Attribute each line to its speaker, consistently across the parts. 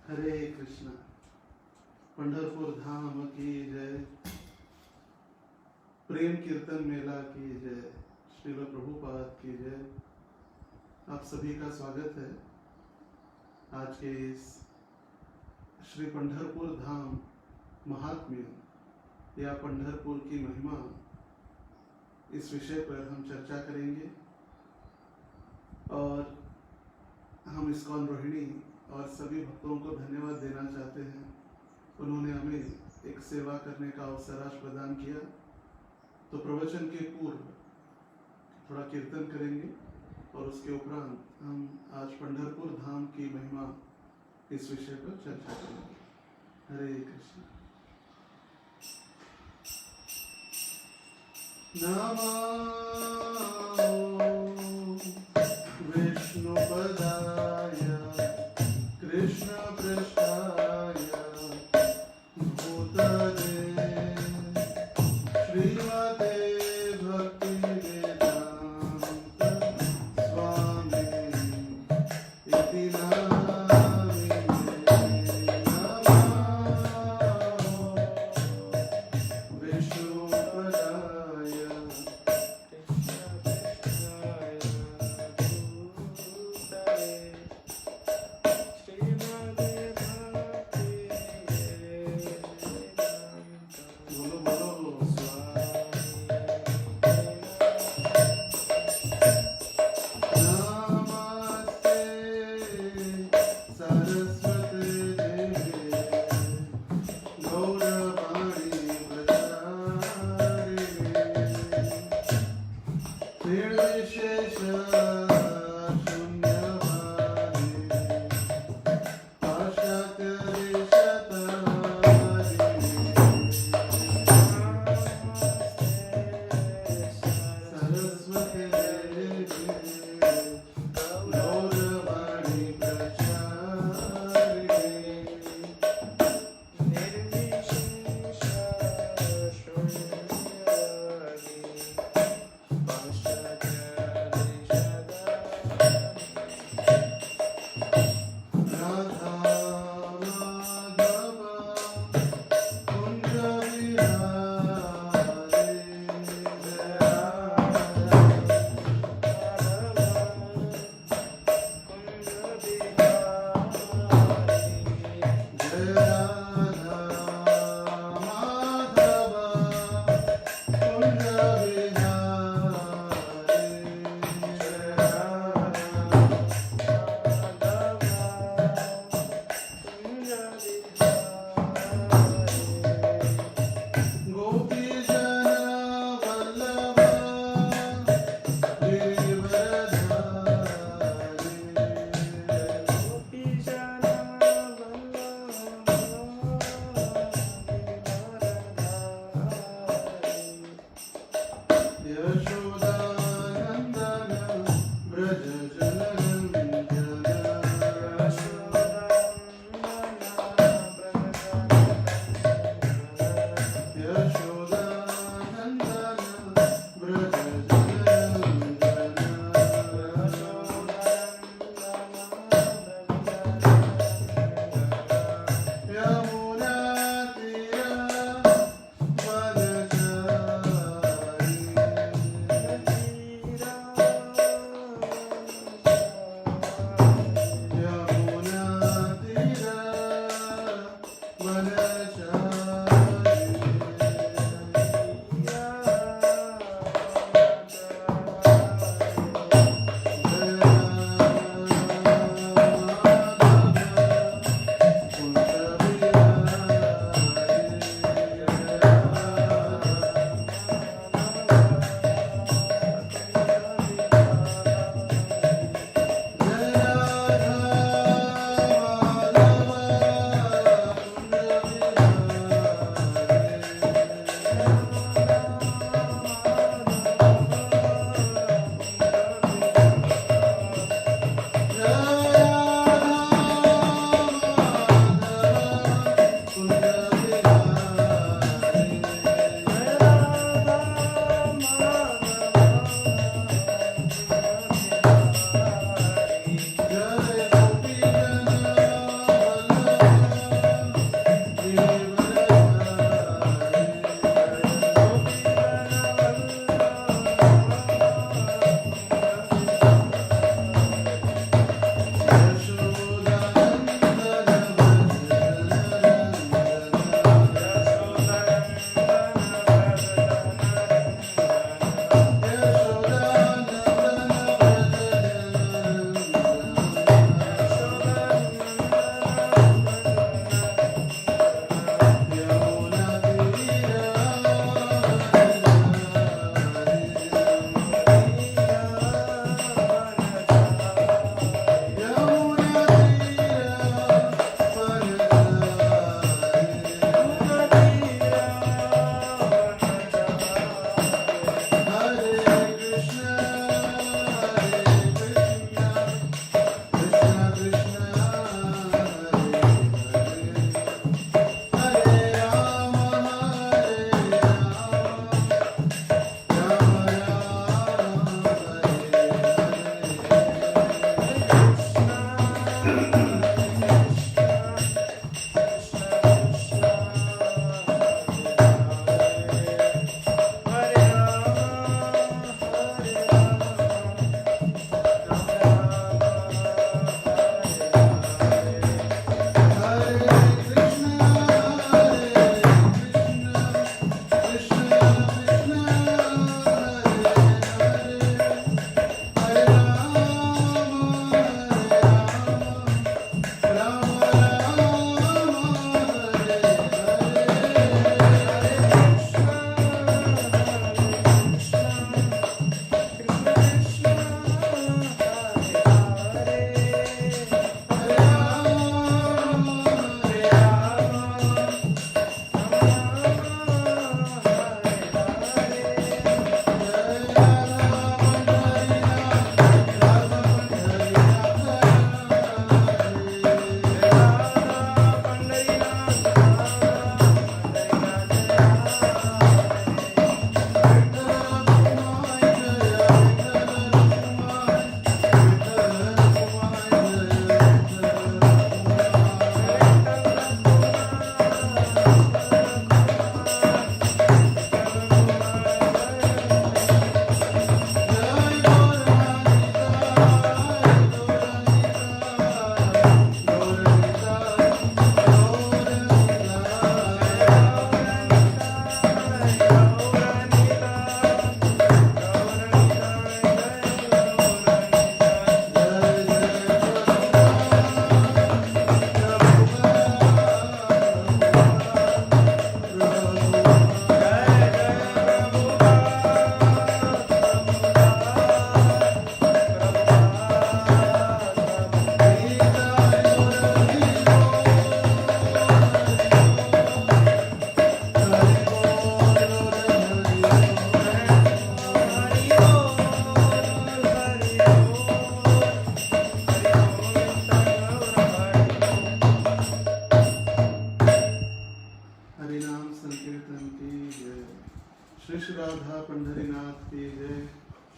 Speaker 1: हरे कृष्णा। पंढरपुर धाम की जय। प्रेम कीर्तन मेला की जय। श्रील प्रभुपाद की जय। आप सभी का स्वागत है आज के इस श्री पंढरपुर धाम महात्म्य या पंढरपुर की महिमा, इस विषय पर हम चर्चा करेंगे। और हम इस्कॉन रोहिणी और सभी भक्तों को धन्यवाद देना चाहते हैं। उन्होंने हमें एक सेवा करने का अवसर आज प्रदान किया। तो प्रवचन के पूर्व थोड़ा कीर्तन करेंगे और उसके उपरांत हम आज पंढरपुर धाम की महिमा इस विषय पर चर्चा करेंगे। हरे कृष्ण। नमो विष्णुपदाय कृष्ण पृष्ठाय भूतले श्रीमते भक्तिवेदांत स्वामी इति नामिने नमो विष्णुपदाय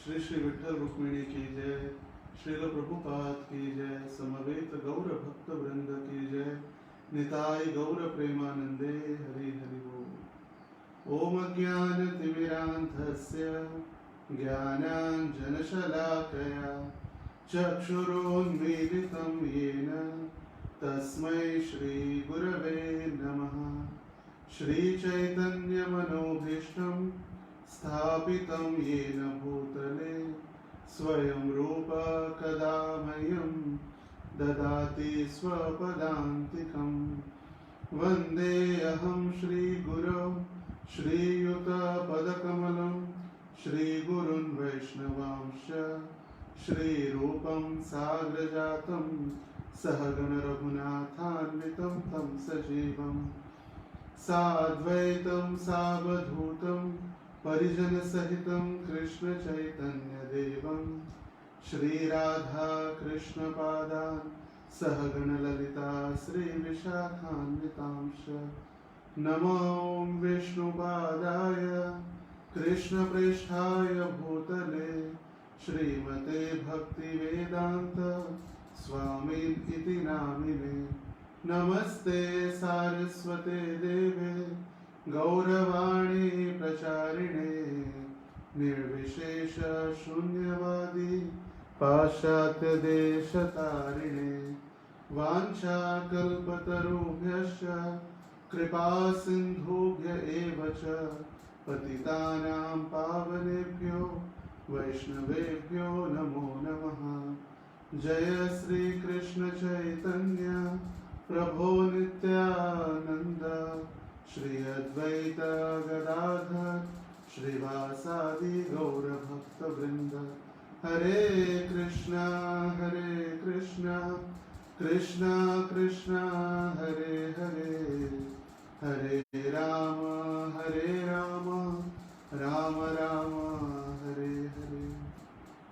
Speaker 1: श्री श्री विठ्ठल रुक्मिणी की जय। श्रील प्रभुपाद की जय। समवेत गौर भक्त वृंद की जय। निताय गौर प्रेमानंदे हरि हरि बोल। ओम अज्ञानतिमिरान्धस्य ज्ञानाञ्जनशलाकया चक्षुरुन्मीलितं येन तस्मै श्रीगुरवे नमः। श्रीचैतन्यमनोभीष्टं स्थापितं येन भूतले स्वयं रूप कदा मह्यं ददाति स्वपदान्तिकं। वन्देऽहं श्रीगुरौ श्रीयुतपदकमलं श्रीगुरुन् वैष्णवांश्च श्रीरूपं साग्रजातं सहगण रघुनाथान्वितं तं सजीवम् साद्वैतं सावधूतं परिजनसहितं कृष्ण चैतन्यदेवं श्रीराधा कृष्णपादान् सहगण ललिता श्रीविशाखान्वितांश्च नमो विष्णुपादाय कृष्णप्रेष्ठाय भूतले श्रीमते भक्तिवेदान्त स्वामिनिति नामिने। नमस्ते सारस्वते देवे गौरवाणी प्रचारिणे निर्विशेष शून्यवादी पाश्चात्य देशतारिणे। वाञ्छाकल्पतरुभ्यश्च कृपा सिन्धुभ्य एव च पतितानां पावनेभ्यो वैष्णवेभ्यो नमो नमः। जय श्री कृष्ण चैतन्य प्रभो नित्यानंद श्री अद्वैत गदाधर श्रीवासादि गौर भक्त वृंद। हरे कृष्णा कृष्णा कृष्णा हरे हरे हरे राम राम राम हरे हरे।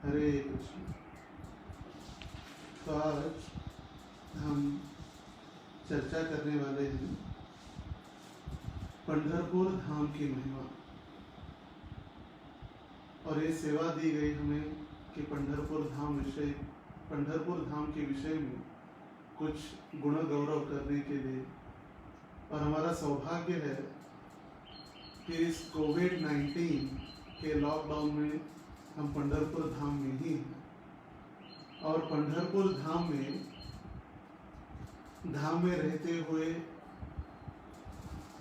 Speaker 1: हरे कृष्ण। तो आज हम चर्चा करने वाले हैं पंढरपुर धाम की महिमा। और ये सेवा दी गई हमें कि पंढरपुर धाम के विषय में कुछ गुण गौरव करने के लिए। और हमारा सौभाग्य है कि इस कोविड-19 के लॉकडाउन में हम पंढरपुर धाम में ही हैं। और पंढरपुर धाम में रहते हुए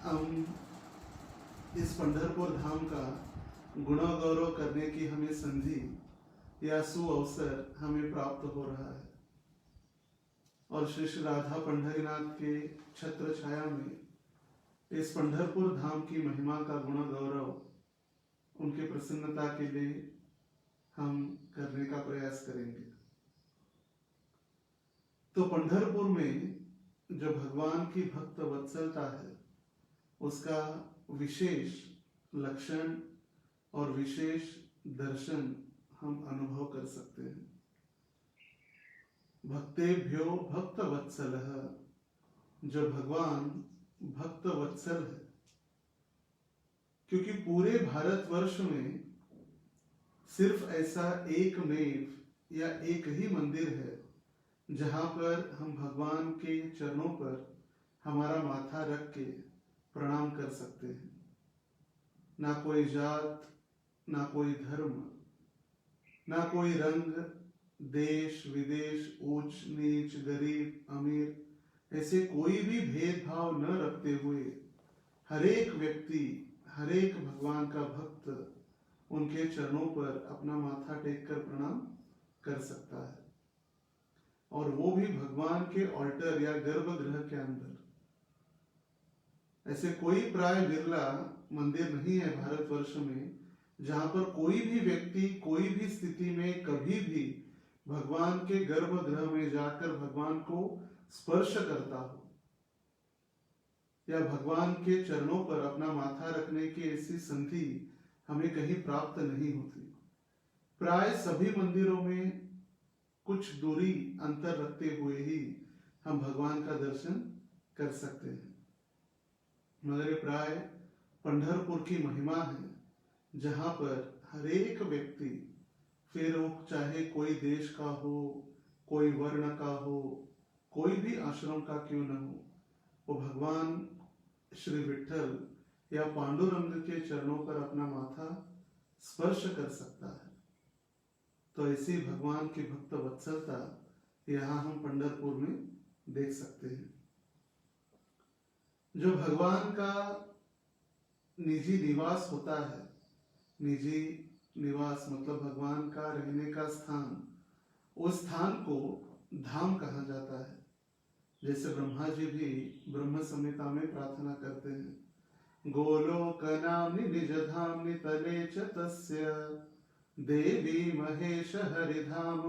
Speaker 1: हम इस पंढरपुर धाम का गुण गौरव करने की हमें संधि या सुअवसर हमें प्राप्त हो रहा है। और श्री श्री राधा पंढरीनाथ के छत्र छाया में इस पंढरपुर धाम की महिमा का गुण गौरव उनके प्रसन्नता के लिए हम करने का प्रयास करेंगे। तो पंढरपुर में जो भगवान की भक्त वत्सलता है उसका विशेष लक्षण और विशेष दर्शन हम अनुभव कर सकते हैं। भक्तेभ्यो भक्त वत्सलः, जो भगवान भक्त वत्सल है। क्योंकि पूरे भारतवर्ष में सिर्फ ऐसा एकमेव या एक ही मंदिर है जहां पर हम भगवान के चरणों पर हमारा माथा रख के प्रणाम कर सकते हैं। ना कोई जात, ना कोई धर्म, ना कोई रंग, देश विदेश, ऊंच नीच, गरीब अमीर, ऐसे कोई भी भेदभाव न रखते हुए हरेक व्यक्ति, हरेक भगवान का भक्त उनके चरणों पर अपना माथा टेक कर प्रणाम कर सकता है। और वो भी भगवान के ऑल्टर या गर्भगृह के अंदर। ऐसे कोई प्राय विरला मंदिर नहीं है भारतवर्ष में जहां पर कोई भी व्यक्ति कोई भी स्थिति में कभी भी भगवान के गर्भगृह में जाकर भगवान को स्पर्श करता हो या भगवान के चरणों पर अपना माथा रखने की ऐसी संधि हमें कहीं प्राप्त नहीं होती। प्राय सभी मंदिरों में कुछ दूरी अंतर रखते हुए ही हम भगवान का दर्शन कर सकते हैं। मगर प्राय पंढरपुर की महिमा है जहां पर हरेक व्यक्ति फिर वो चाहे कोई देश का हो, कोई वर्ण का हो, कोई भी आश्रम का क्यों न हो, वो भगवान श्री विठ्ठल या पांडुरंग के चरणों पर अपना माथा स्पर्श कर सकता है। तो ऐसी भगवान की भक्त वत्सलता यहाँ हम पंढरपुर में देख सकते हैं। जो भगवान का निजी निवास होता है, निजी निवास मतलब भगवान का रहने का स्थान, उस स्थान को धाम कहा जाता है। जैसे ब्रह्मा जी भी ब्रह्म संहिता में प्रार्थना करते हैं, गोलोक नाम्नि निज धाम्नि तले च तस्य देवी महेश हरिधाम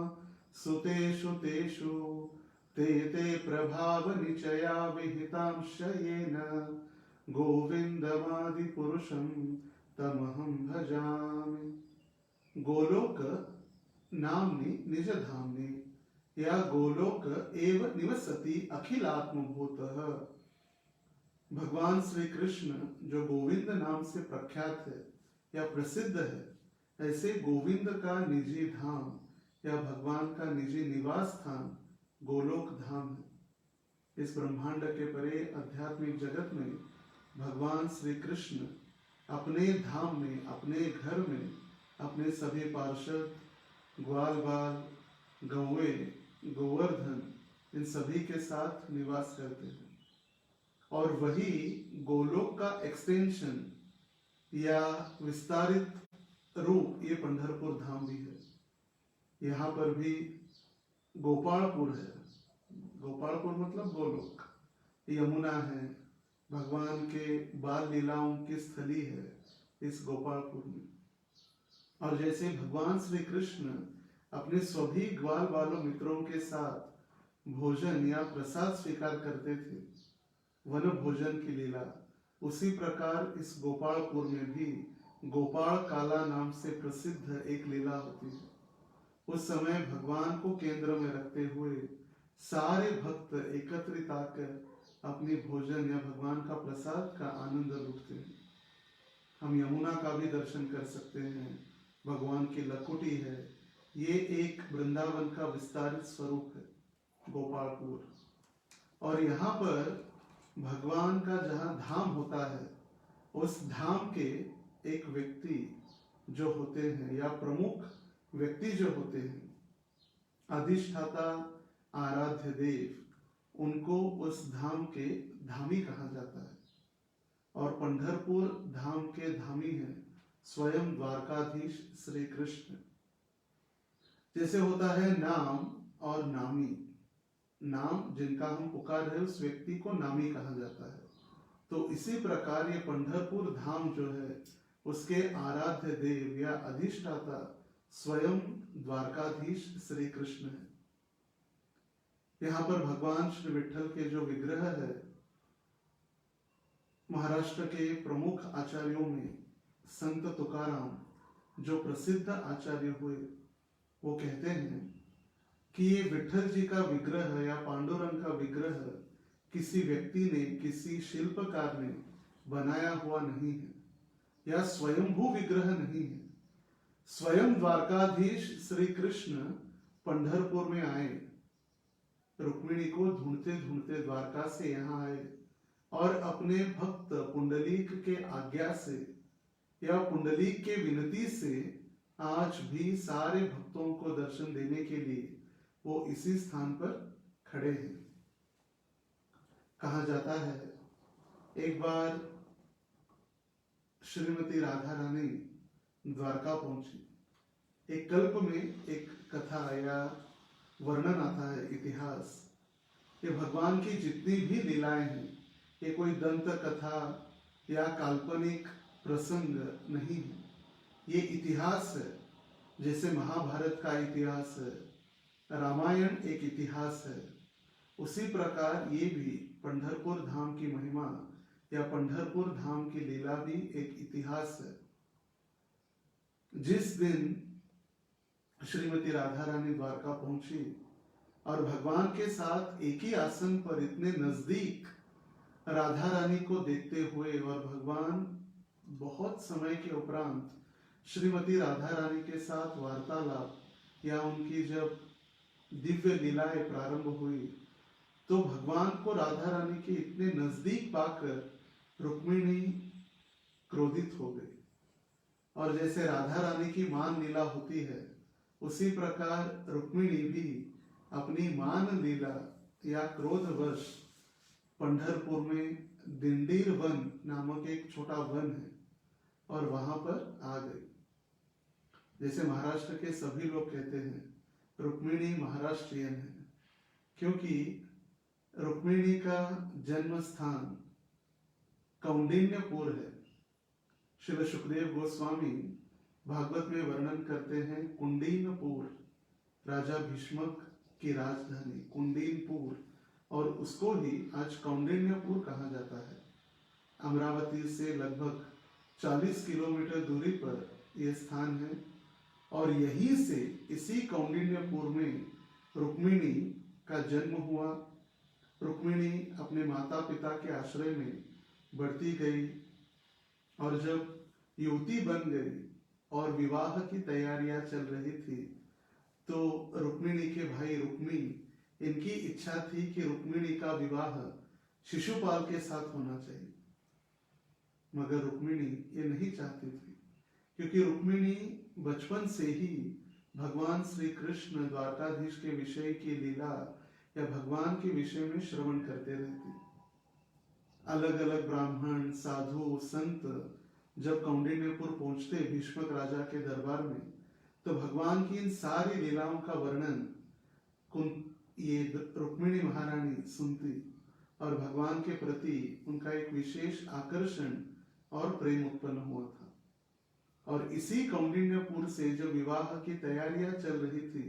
Speaker 1: सुतेषु तेषु ते ते प्रभाव निचया विहितांश येन गोविंदमादि पुरुषं तमहं भजामि। गोलोक नाम्नि निज धाम्नि या गोलोक एव निवसति अखिलात्मभूतः। भगवान श्री कृष्ण जो गोविंद नाम से प्रख्यात है या प्रसिद्ध है, ऐसे गोविंद का निजी धाम या भगवान का निजी निवास स्थान गोलोक धाम है। इस ब्रह्मांड के परे आध्यात्मिक जगत में भगवान श्री कृष्ण अपने धाम में, अपने घर में, अपने सभी पार्षद, ग्वाल बाल, गौवे, गोवर्धन, इन सभी के साथ निवास करते हैं। और वही गोलोक का एक्सटेंशन या विस्तारित रूप ये पंढरपुर धाम भी है। यहाँ पर भी गोपालपुर है। गोपालपुर मतलब गोलोक, यमुना है, भगवान के बाल लीलाओं की स्थली है इस गोपालपुर में। और जैसे भगवान श्री कृष्ण अपने सभी ग्वाल बालों मित्रों के साथ भोजन या प्रसाद स्वीकार करते थे, वन भोजन की लीला, उसी प्रकार इस गोपालपुर में भी गोपाल काला नाम से प्रसिद्ध एक लीला होती है। उस समय भगवान को केंद्र में रखते हुए सारे भक्त एकत्रित आकर अपनी भोजन या भगवान का प्रसाद का आनंद लूटते हैं। हम यमुना का भी दर्शन कर सकते हैं, भगवान की लकुटी है। ये एक वृंदावन का विस्तारित स्वरूप है गोपालपुर। और यहाँ पर भगवान का जहाँ धाम होता है, उस धाम के एक व्यक्ति जो होते हैं या प्रमुख व्यक्ति जो होते हैं, अधिष्ठाता, आराध्य देव, उनको उस धाम के धामी कहा जाता है। और पंढरपुर धाम के धामी हैं स्वयं द्वारकाधीश श्री कृष्ण। जैसे होता है नाम और नामी, नाम जिनका हम पुकार रहे उस व्यक्ति को नामी कहा जाता है। तो इसी प्रकार ये पंढरपुर धाम जो है, उसके आराध्य देव या अधिष्ठाता स्वयं द्वारकाधीश श्री कृष्ण है। यहाँ पर भगवान श्री विठ्ठल के जो विग्रह है, महाराष्ट्र के प्रमुख आचार्यों में संत तुकाराम जो प्रसिद्ध आचार्य हुए, वो कहते हैं कि ये विठ्ठल जी का विग्रह या पांडुरंग का विग्रह किसी व्यक्ति ने, किसी शिल्पकार ने बनाया हुआ नहीं है या स्वयंभू विग्रह नहीं है। स्वयं द्वारकाधीश श्री कृष्ण पंढरपुर में आए, रुक्मिणी को ढूंढते ढूंढते द्वारका से यहाँ आए और अपने भक्त पुंडलीक के आज्ञा से या पुंडलीक के विनती से आज भी सारे भक्तों को दर्शन देने के लिए वो इसी स्थान पर खड़े हैं। कहा जाता है एक बार श्रीमती राधा रानी द्वारका पहुंची। एक कल्प में एक कथा या वर्णन आता है, इतिहास, ये भगवान की जितनी भी लीलाएं हैं, ये कोई दंत कथा या काल्पनिक प्रसंग नहीं है, ये इतिहास है। जैसे महाभारत का इतिहास है, रामायण एक इतिहास है, उसी प्रकार ये भी पंढरपुर धाम की महिमा या पंढरपुर धाम की लीला भी एक इतिहास है। जिस दिन श्रीमती राधा रानी द्वारका पहुंची और भगवान के साथ एक ही आसन पर इतने नजदीक राधा रानी को देखते हुए, और भगवान बहुत समय के उपरांत श्रीमती राधा रानी के साथ वार्तालाप या उनकी जब दिव्य लीलाएं प्रारंभ हुई तो भगवान को राधा रानी के इतने नजदीक पाकर रुक्मिणी क्रोधित हो गई। और जैसे राधा रानी की मान लीला होती है उसी प्रकार रुक्मिणी भी अपनी मान लीला या क्रोधवश पंढरपुर में दिंडीर वन नामक एक छोटा वन है और वहां पर आ गई। जैसे महाराष्ट्र के सभी लोग कहते हैं रुक्मिणी महाराष्ट्रियन है, क्योंकि रुक्मिणी का जन्म स्थान कौंडिन्यपुर है। श्री सुखदेव गोस्वामी भागवत में वर्णन करते हैं कुंडीनपुर राजा भीष्मक की राजधानी कुंडीनपुर, और उसको ही आज कौंडिन्यपुर कहा जाता है। अमरावती से लगभग 40 किलोमीटर दूरी पर यह स्थान है और यहीं से इसी कौंडिन्यपुर में रुक्मिणी का जन्म हुआ। रुक्मिणी अपने माता पिता के आश्रय में बढ़ती गई और जब युवती बन गई और विवाह की तैयारियां चल रही थी तो रुक्मिणी के भाई रुक्मी इनकी इच्छा थी कि रुक्मिणी का विवाह शिशुपाल के साथ होना चाहिए, मगर रुक्मिणी ये नहीं चाहती थी, क्योंकि रुक्मिणी बचपन से ही भगवान श्री कृष्ण द्वारकाधीश के विषय की लीला या भगवान के विषय में श्रवण करते रहती। अलग अलग ब्राह्मण साधु संत जब कौंडिन्यपुर पहुंचते भीष्मक राजा के दरबार में तो भगवान की इन सारी लीलाओं का वर्णन ये रुक्मिणी महारानी सुनती और भगवान के प्रति उनका एक विशेष आकर्षण और प्रेम उत्पन्न हुआ था। और इसी कौंडिन्यपुर से जब विवाह की तैयारियां चल रही थी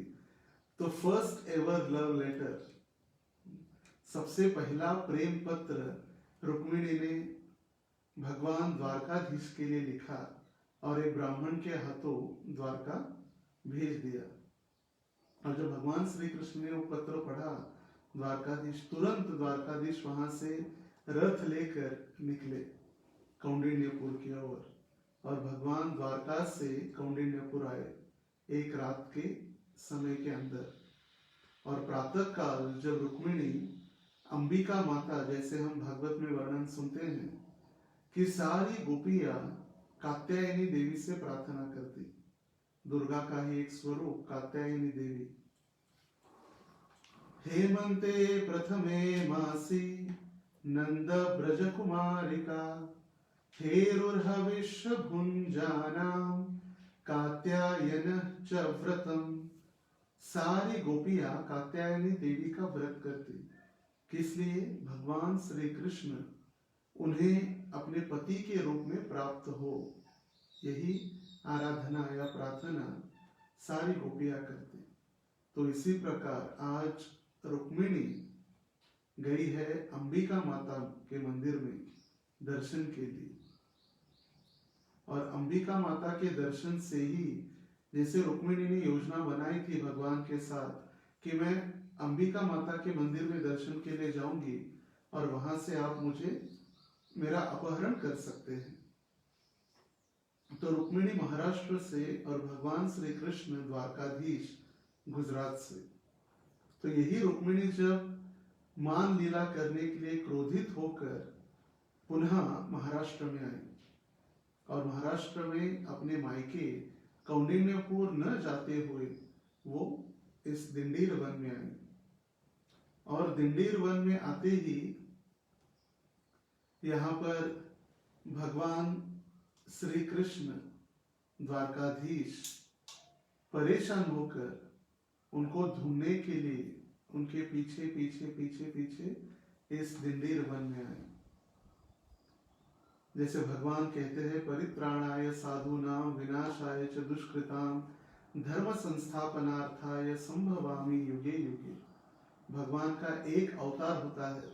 Speaker 1: तो फर्स्ट एवर लव लेटर, सबसे पहला प्रेम पत्र रुक्मिणी ने भगवान द्वारकाधीश के लिए लिखा और एक ब्राह्मण के हाथों द्वारका भेज दिया। और जब भगवान श्री कृष्ण ने वो पत्र पढ़ा द्वारकाधीश द्वारकाधीश वहां से रथ लेकर निकले कौंडिन्यपुर की ओर और भगवान द्वारका से कौंडिन्यपुर आए एक रात के समय के अंदर। और प्रातः काल जब रुक्मिणी अंबिका माता, जैसे हम भागवत में वर्णन सुनते हैं कि सारी गोपियां कात्यायनी देवी से प्रार्थना करती, दुर्गा का ही एक स्वरूप कात्यायनी देवी। हेमंते प्रथमे मासी नंद ब्रज कुमारिका हेरुर्हविष्य भुंजानाम कात्यायन च व्रतम। सारी गोपियां कात्यायनी देवी का व्रत करती, किस लिए? भगवान श्री कृष्ण उन्हें अपने पति के रूप में प्राप्त हो, यही आराधना या प्रार्थना सारी गोपियां करती। तो इसी प्रकार आज रुक्मिणी गई है अंबिका माता के मंदिर में दर्शन के लिए, और अंबिका माता के दर्शन से ही, जैसे रुक्मिणी ने योजना बनाई थी भगवान के साथ कि मैं अंबिका माता के मंदिर में दर्शन के लिए जाऊंगी और वहां से आप मुझे मेरा अपहरण कर सकते हैं, तो रुक्मिणी महाराष्ट्र से और भगवान श्री कृष्ण द्वारकाधीश गुजरात से। तो यही रुक्मिणी जब मान लीला करने के लिए क्रोधित होकर पुनः महाराष्ट्र में आई और महाराष्ट्र में अपने मायके कौंडिन्यपुर न जाते हुए वो इस दिंडीर वन में आई। और दिंडीर वन में आते ही यहाँ पर भगवान श्री कृष्ण द्वारकाधीश परेशान होकर उनको ढूंढने के लिए उनके पीछे पीछे पीछे पीछे इस दिंडीर वन में आए। जैसे भगवान कहते हैं परित्राणाय साधूनाम विनाशाय च दुष्कृताम धर्म संस्थापनार्थाय संभवामि युगे युगे। भगवान का एक अवतार होता है,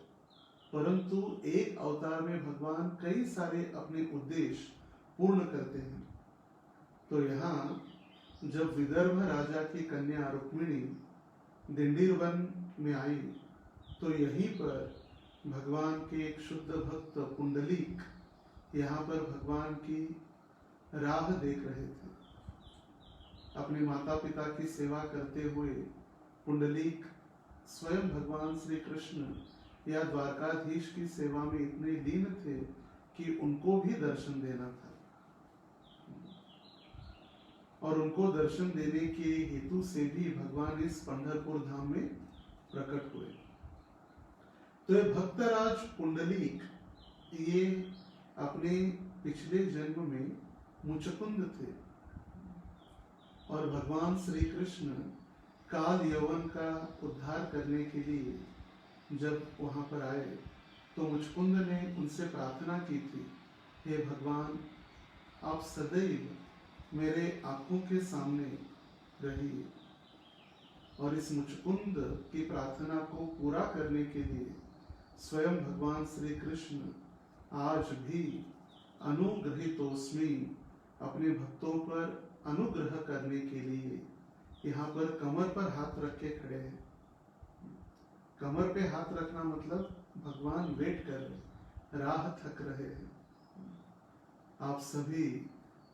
Speaker 1: परंतु एक अवतार में भगवान कई सारे अपने उद्देश्य पूर्ण करते हैं। तो यहाँ जब विदर्भ राजा की कन्या रुक्मिणी दिंडीर वन में आई तो यहीं पर भगवान के एक शुद्ध भक्त पुंडलिक यहाँ पर भगवान की राह देख रहे थे। अपने माता पिता की सेवा करते हुए पुंडलीक स्वयं भगवान श्री कृष्ण या द्वारकाधीश की सेवा में इतने लीन थे कि उनको भी दर्शन देना था, और उनको दर्शन देने के हेतु से भी भगवान इस पंढरपुर धाम में प्रकट हुए। तो ये भक्तराज पुंडलीक ये अपने पिछले जन्म में मुचकुंद थे, और भगवान श्री कृष्ण काल यवन का उद्धार करने के लिए जब वहां पर आए तो मुचकुंद ने उनसे प्रार्थना की थी, हे भगवान, आप सदैव मेरे आंखों के सामने रहिए। और इस मुचकुंद की प्रार्थना को पूरा करने के लिए स्वयं भगवान श्री कृष्ण आज भी अनुग्रहितोस्मि अपने भक्तों पर अनुग्रह करने के लिए यहाँ पर कमर पर हाथ रख के खड़े हैं। कमर पे हाथ रखना मतलब भगवान वेट कर रहे, राह थक रहे हैं। आप सभी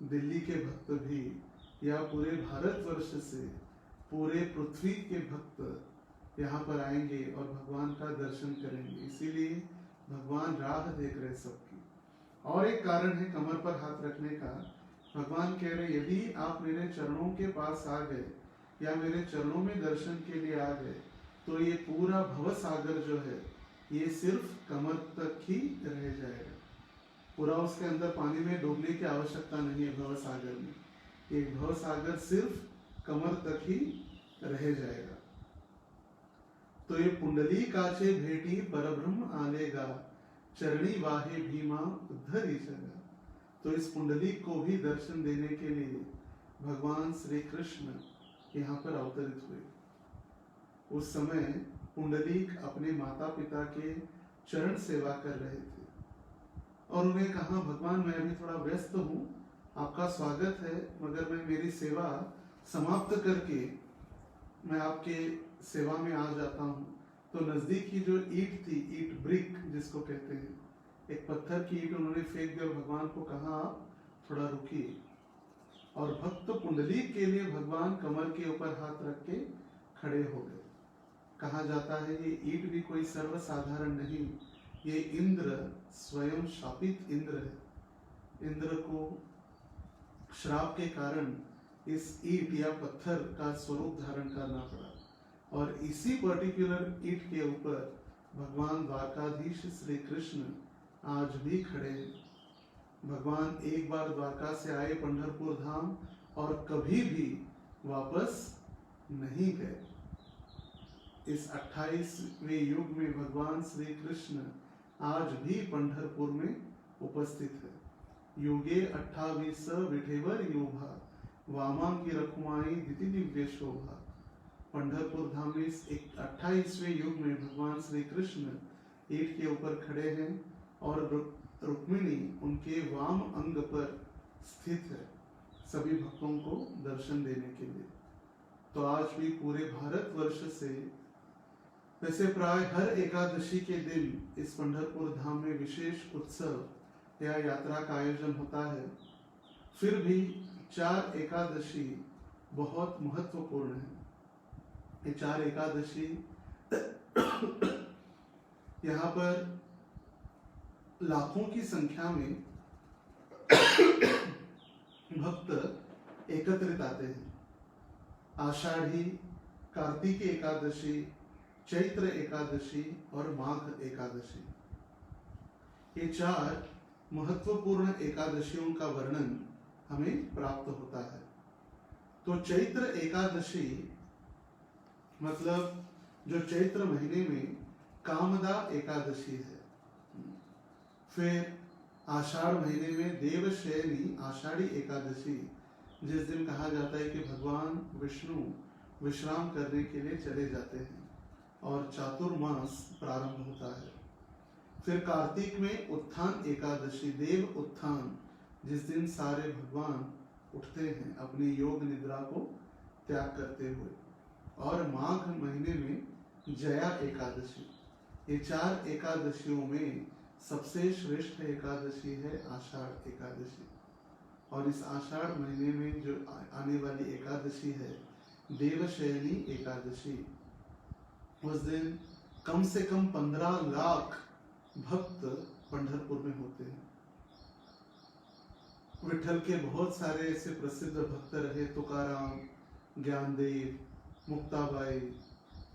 Speaker 1: दिल्ली के भक्त भी या पूरे भारतवर्ष से पूरे पृथ्वी के भक्त यहाँ पर आएंगे और भगवान का दर्शन करेंगे, इसीलिए भगवान राह देख रहे सबकी। और एक कारण है कमर पर हाथ रखने का, भगवान कह रहे यदि आप मेरे चरणों के पास आ गए या मेरे चरणों में दर्शन के लिए आ गए तो ये पूरा भव सागर जो है ये सिर्फ कमर तक ही रह जाएगा, पूरा उसके अंदर पानी में डूबने की आवश्यकता नहीं है। भव सागर में ये भव सागर सिर्फ कमर तक ही रह जाएगा। तो ये पुंडली काचे भेटी परब्रह्म आलेगा, चरणी वाहे भीमा उद्धरी जगा। तो इस पुंडलीक को भी दर्शन देने के लिए भगवान श्री कृष्ण यहाँ पर अवतरित हुए। उस समय पुंडलीक अपने माता पिता के चरण सेवा कर रहे थे और उन्हें कहा, भगवान मैं अभी थोड़ा व्यस्त हूँ, आपका स्वागत है, मगर मैं मेरी सेवा समाप्त करके मैं आपके सेवा में आ जाता हूँ। तो नजदीक की जो ईंट थी, ईंट ब्रिक जिसको कहते हैं, एक पत्थर की ईंट उन्होंने फेंक दी और भगवान को कहा आप थोड़ा रुकिए। और भक्त पुंडलीक के लिए भगवान कमर के ऊपर हाथ रख के खड़े हो गए। कहा जाता है ये ईंट भी कोई सर्वसाधारण नहीं, ये इंद्र स्वयं शापित इंद्र है। इंद्र को श्राप के कारण इस ईंट या पत्थर का स्वरूप धारण करना पड़ा और इसी पर्टिकुलर ईंट के ऊपर भगवान द्वारकाधीश श्री कृष्ण आज भी खड़े हैं। भगवान एक बार द्वारका से आए पंढरपुर धाम और कभी भी वापस नहीं गए। इस 28वें युग में भगवान श्री कृष्ण आज भी पंढरपुर में उपस्थित है। युगे 28 विठेवर योभा, वामांगी रखुमाई दिति दिव्य शोभा। पंढरपुर धाम में इस 28वें युग में भगवान श्री कृष्ण ईंट के ऊपर खड़े हैं और रुक्मिणी उनके वाम अंग पर स्थित है सभी भक्तों को दर्शन देने के लिए। तो आज भी पूरे भारतवर्ष से वैसे प्राय हर एकादशी के दिन इस पंढरपुर धाम में विशेष उत्सव या यात्रा का आयोजन होता है। फिर भी 4 एकादशी बहुत महत्वपूर्ण है। ये 4 एकादशी यहाँ पर लाखों की संख्या में भक्त एकत्रित आते हैं। आषाढ़ी, कार्तिक एकादशी, चैत्र एकादशी और माघ एकादशी, ये 4 महत्वपूर्ण एकादशियों का वर्णन हमें प्राप्त होता है। तो चैत्र एकादशी मतलब जो चैत्र महीने में कामदा एकादशी है। फिर आषाढ़ महीने में देवशयनी आषाढ़ी एकादशी, जिस दिन कहा जाता है कि भगवान विष्णु विश्राम करने के लिए चले जाते हैं और चातुर्मास प्रारंभ होता है। फिर कार्तिक में उत्थान एकादशी, देव उत्थान, जिस दिन सारे भगवान उठते हैं अपनी योग निद्रा को त्याग करते हुए। और माघ महीने में जया एकादशी। ये 4 एकादशियों में सबसे श्रेष्ठ एकादशी है आषाढ़ एकादशी। और इस आषाढ़ महीने में जो आने वाली एकादशी है, देवशयनी एकादशी, उस दिन कम से कम 15 लाख भक्त पंढरपुर में होते हैं। विठल के बहुत सारे ऐसे प्रसिद्ध भक्त रहे, तुकाराम, ज्ञानदेव, मुक्ताबाई,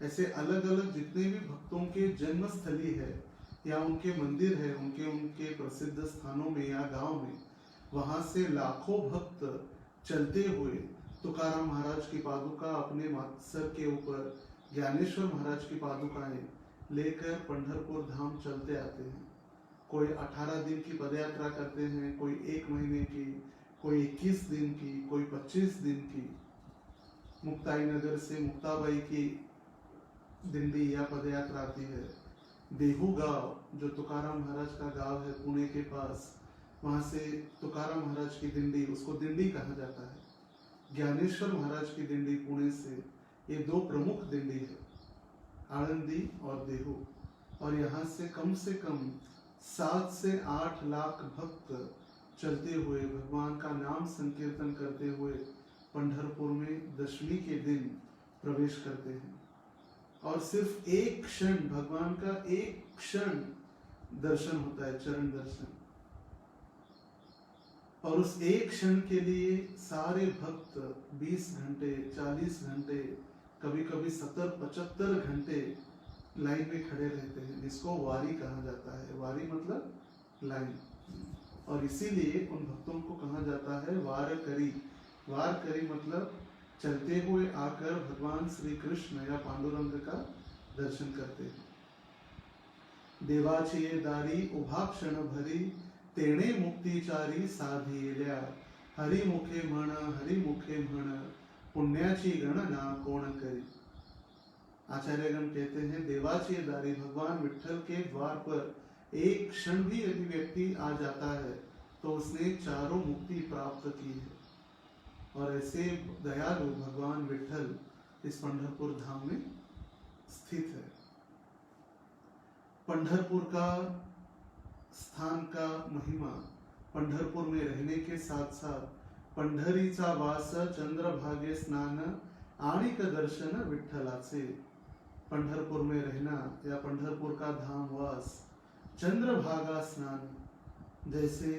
Speaker 1: ऐसे अलग अलग जितने भी भक्तों के जन्मस्थली है या उनके मंदिर है, उनके उनके प्रसिद्ध स्थानों में या गांव में, वहां से लाखों भक्त चलते हुए तुकाराम महाराज की पादुका अपने सर के ऊपर, ज्ञानेश्वर महाराज की पादुकाएं लेकर पंढरपुर धाम चलते आते हैं। कोई 18 दिन की पदयात्रा करते हैं, कोई 1 महीने की, कोई 21 दिन की, कोई 25 दिन की। मुक्ताई नगर से मुक्ताबाई की दिंडी या पदयात्रा आती है। देहू गांव, जो तुकाराम महाराज का गांव है पुणे के पास, वहां से तुकाराम महाराज की दिंडी, उसको दिंडी कहा जाता है। ज्ञानेश्वर महाराज की दिंडी पुणे से, ये 2 प्रमुख दिंडी है, आनंदी और देहू। और यहाँ से कम 7 से 8 लाख भक्त चलते हुए भगवान का नाम संकीर्तन करते हुए पंढरपुर में दशमी के दिन प्रवेश करते हैं। और सिर्फ एक क्षण, भगवान का एक क्षण दर्शन होता है, चरण दर्शन। और उस एक क्षण के लिए सारे भक्त 20 घंटे, 40 घंटे, कभी कभी 70-75 घंटे लाइन में खड़े रहते हैं, जिसको वारी कहा जाता है। वारी मतलब लाइन। और इसीलिए उन भक्तों को कहा जाता है वारकरी। वारकरी मतलब चलते हुए आकर भगवान श्री कृष्ण या पांडुरंग का दर्शन करते हैं। देवाची ये दारी उभा क्षण भरी, तेणे मुक्तिचारी साधिल्या, हरि मुखे म्हण, पुण्याची गणना कोण करी। आचार्यगण कहते हैं, देवाची दारी, भगवान विठल के द्वार पर एक क्षण भी यदि व्यक्ति आ जाता है तो उसने चारों मुक्ति प्राप्त की है। और ऐसे दयालु भगवान विठल इस पंढरपुर धाम में स्थित है। पंढरपुर का स्थान का महिमा, पंढरपुर में रहने के साथ साथ पंढरीचा वास, चंद्रभागे स्नान, आणिक दर्शन विठ्ठलाचे। पंढरपुर में रहना या पंढरपुर का धाम वास, चंद्रभागा स्नान, जैसे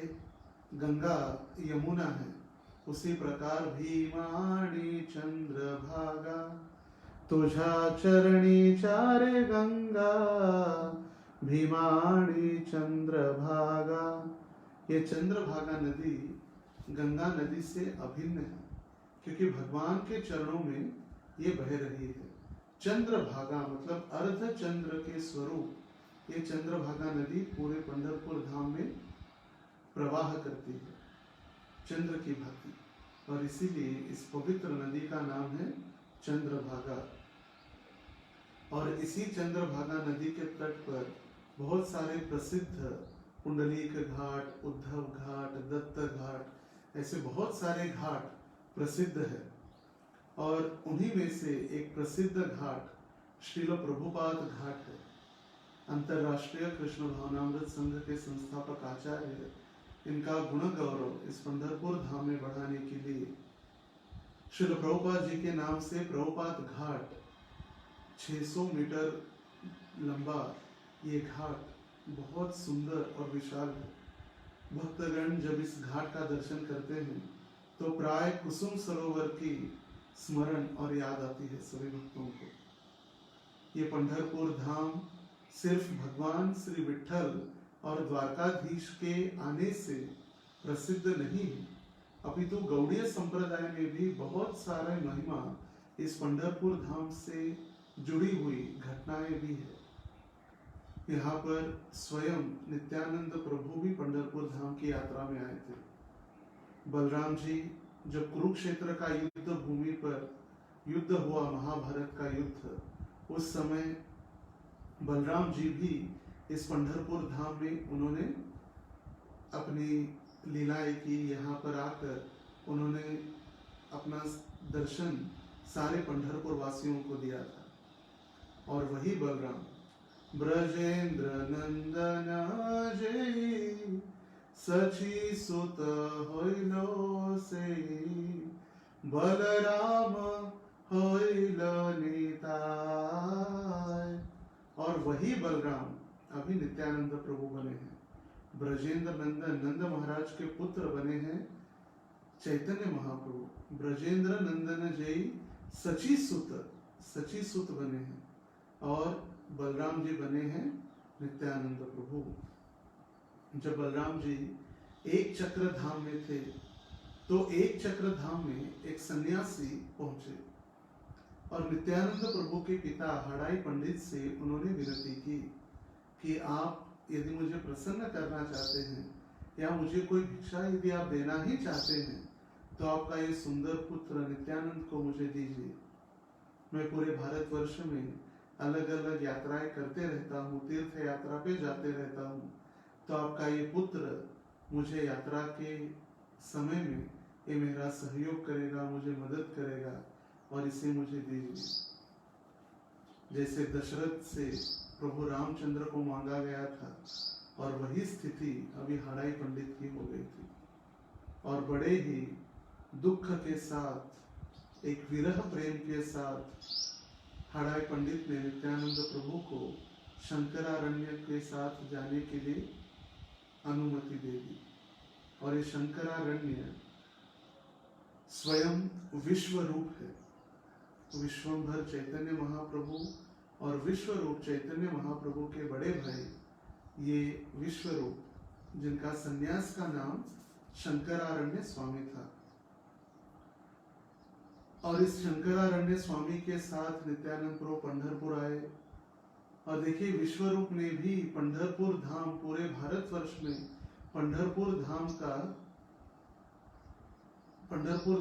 Speaker 1: गंगा यमुना है उसी प्रकार भीमाणी चंद्रभागा, तुझा चरणी चारे गंगा, भीमाणी चंद्रभागा। ये चंद्रभागा नदी गंगा नदी से अभिन्न है, क्योंकि भगवान के चरणों में ये बह रही है। चंद्रभागा मतलब अर्ध चंद्र के स्वरूप ये चंद्रभागा नदी पूरे पंढरपुर धाम में प्रवाह करती है, चंद्र की भांति। और इसीलिए इस पवित्र नदी का नाम है चंद्रभागा। और इसी चंद्रभागा नदी के तट पर बहुत सारे प्रसिद्ध पुंडलीक घाट, उद्धव घाट, दत्त घाट, ऐसे बहुत सारे घाट प्रसिद्ध है। और उन्हीं में से एक प्रसिद्ध घाट श्रील प्रभुपाद घाट है। अंतर्राष्ट्रीय कृष्ण भावनामृत संघ के संस्थापक आचार्य इनका गुण गौरव इस पंढरपुर धाम में बढ़ाने के लिए श्रील प्रभुपाद जी के नाम से प्रभुपाद घाट, 600 मीटर लंबा ये घाट बहुत सुंदर और विशाल है। भक्तगण जब इस घाट का दर्शन करते हैं तो प्राय कुसुम सरोवर की स्मरण और याद आती है सभी भक्तों को। ये पंढरपुर धाम सिर्फ भगवान श्री विठल और द्वारकाधीश के आने से प्रसिद्ध नहीं है, अपितु गौड़ीय संप्रदाय में भी बहुत सारा महिमा इस पंढरपुर धाम से जुड़ी हुई घटनाएं भी है। यहाँ पर स्वयं नित्यानंद प्रभु भी पंढरपुर धाम की यात्रा में आए थे। बलराम जी जब कुरुक्षेत्र का युद्ध भूमि पर युद्ध हुआ, महाभारत का युद्ध, उस समय बलराम जी भी इस पंढरपुर धाम में उन्होंने अपनी लीलाएं की। यहाँ पर आकर उन्होंने अपना दर्शन सारे पंढरपुर वासियों को दिया था। और वही बलराम ब्रजेंद्र नंदन जय सची सुत होइलो से बलराम होइल निताय। और वही बलराम अभी नित्यानंद प्रभु बने हैं, ब्रजेंद्र नंदन नंद महाराज के पुत्र बने हैं चैतन्य महाप्रभु। ब्रजेंद्र नंदन जय सची सुत बने हैं, और बलराम जी बने हैं नित्यानंद प्रभु। जब बलराम जी एक चक्र धाम में थे, तो एक चक्र धाम में एक सन्यासी पहुंचे और नित्यानंद प्रभु के पिता हड़ाई पंडित से उन्होंने विनती की कि आप यदि मुझे प्रसन्न करना चाहते हैं या मुझे कोई भिक्षा यदि आप देना ही चाहते हैं, तो आपका ये सुंदर पुत्र नित्यानंद को मुझे दीजिए। मैं पूरे भारतवर्ष में अलग अलग यात्राएं करते रहता हूँ, तीर्थ यात्रा पे जाते रहता हूँ, तो आपका ये पुत्र मुझे यात्रा के समय में ये मेरा सहयोग करेगा, मुझे मदद करेगा, और इसे मुझे दीजिए। जैसे दशरथ से प्रभु रामचंद्र को मांगा गया था, और वही स्थिति अभी हड़ाई पंडित की हो गई थी। और बड़े ही दुख के साथ, एक विरह प्रेम के साथ हड़ाई पंडित ने नित्यानंद प्रभु को शंकरारण्य के साथ जाने के लिए अनुमति दे दी। और ये शंकरारण्य स्वयं विश्व रूप है। विश्वंभर चैतन्य महाप्रभु और विश्व रूप चैतन्य महाप्रभु के बड़े भाई ये विश्व रूप, जिनका सन्यास का नाम शंकरारण्य स्वामी था। और इस शंकरारण्य स्वामी के साथ नित्यानंद प्रभु पंढरपुर आए। और देखिए, विश्व रूप ने भी पंढरपुर धाम, पूरे भारतवर्ष में पंढरपुर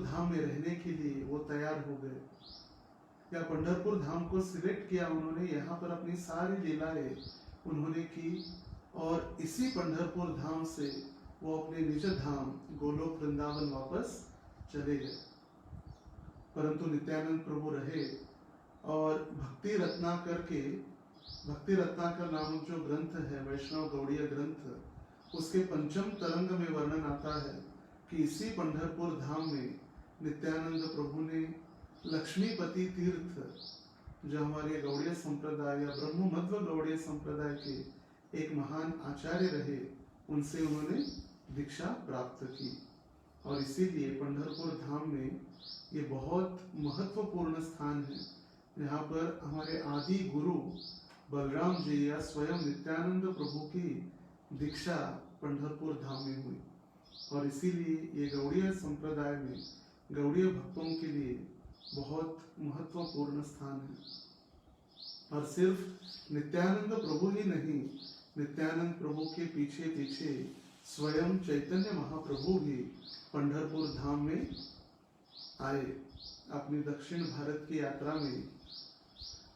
Speaker 1: धाम में रहने के लिए वो तैयार हो गए, या पंढरपुर धाम को सिलेक्ट किया उन्होंने। यहाँ पर अपनी सारी लीलाएं उन्होंने की, और इसी पंढरपुर धाम से वो अपने निज धाम गोलोक वृंदावन वापस चले गए। परंतु नित्यानंद प्रभु रहे, और भक्ति रत्नाकर नामक जो ग्रंथ है, वैष्णव गौड़ीय ग्रंथ, उसके पंचम तरंग में वर्णन आता है कि इसी पंढरपुर धाम में नित्यानंद प्रभु ने लक्ष्मीपति तीर्थ, जो हमारे गौड़ीय संप्रदाय या ब्रह्म मध्व गौड़ीय संप्रदाय के एक महान आचार्य रहे, उनसे उन्होंने दीक्षा प्राप्त की। और इसीलिए पंढरपुर धाम में ये बहुत महत्वपूर्ण स्थान है, यहाँ पर हमारे आदि गुरु बलराम जी या स्वयं नित्यानंद प्रभु की दीक्षा पंढरपुर धाम में हुई। और इसीलिए ये गौड़ीय संप्रदाय में गौड़ीय भक्तों के लिए बहुत महत्वपूर्ण स्थान है। और सिर्फ नित्यानंद प्रभु ही नहीं, नित्यानंद प्रभु के पीछे पीछे स्वयं चैतन्य महाप्रभु भी पंढरपुर धाम में आए। अपनी दक्षिण भारत की यात्रा में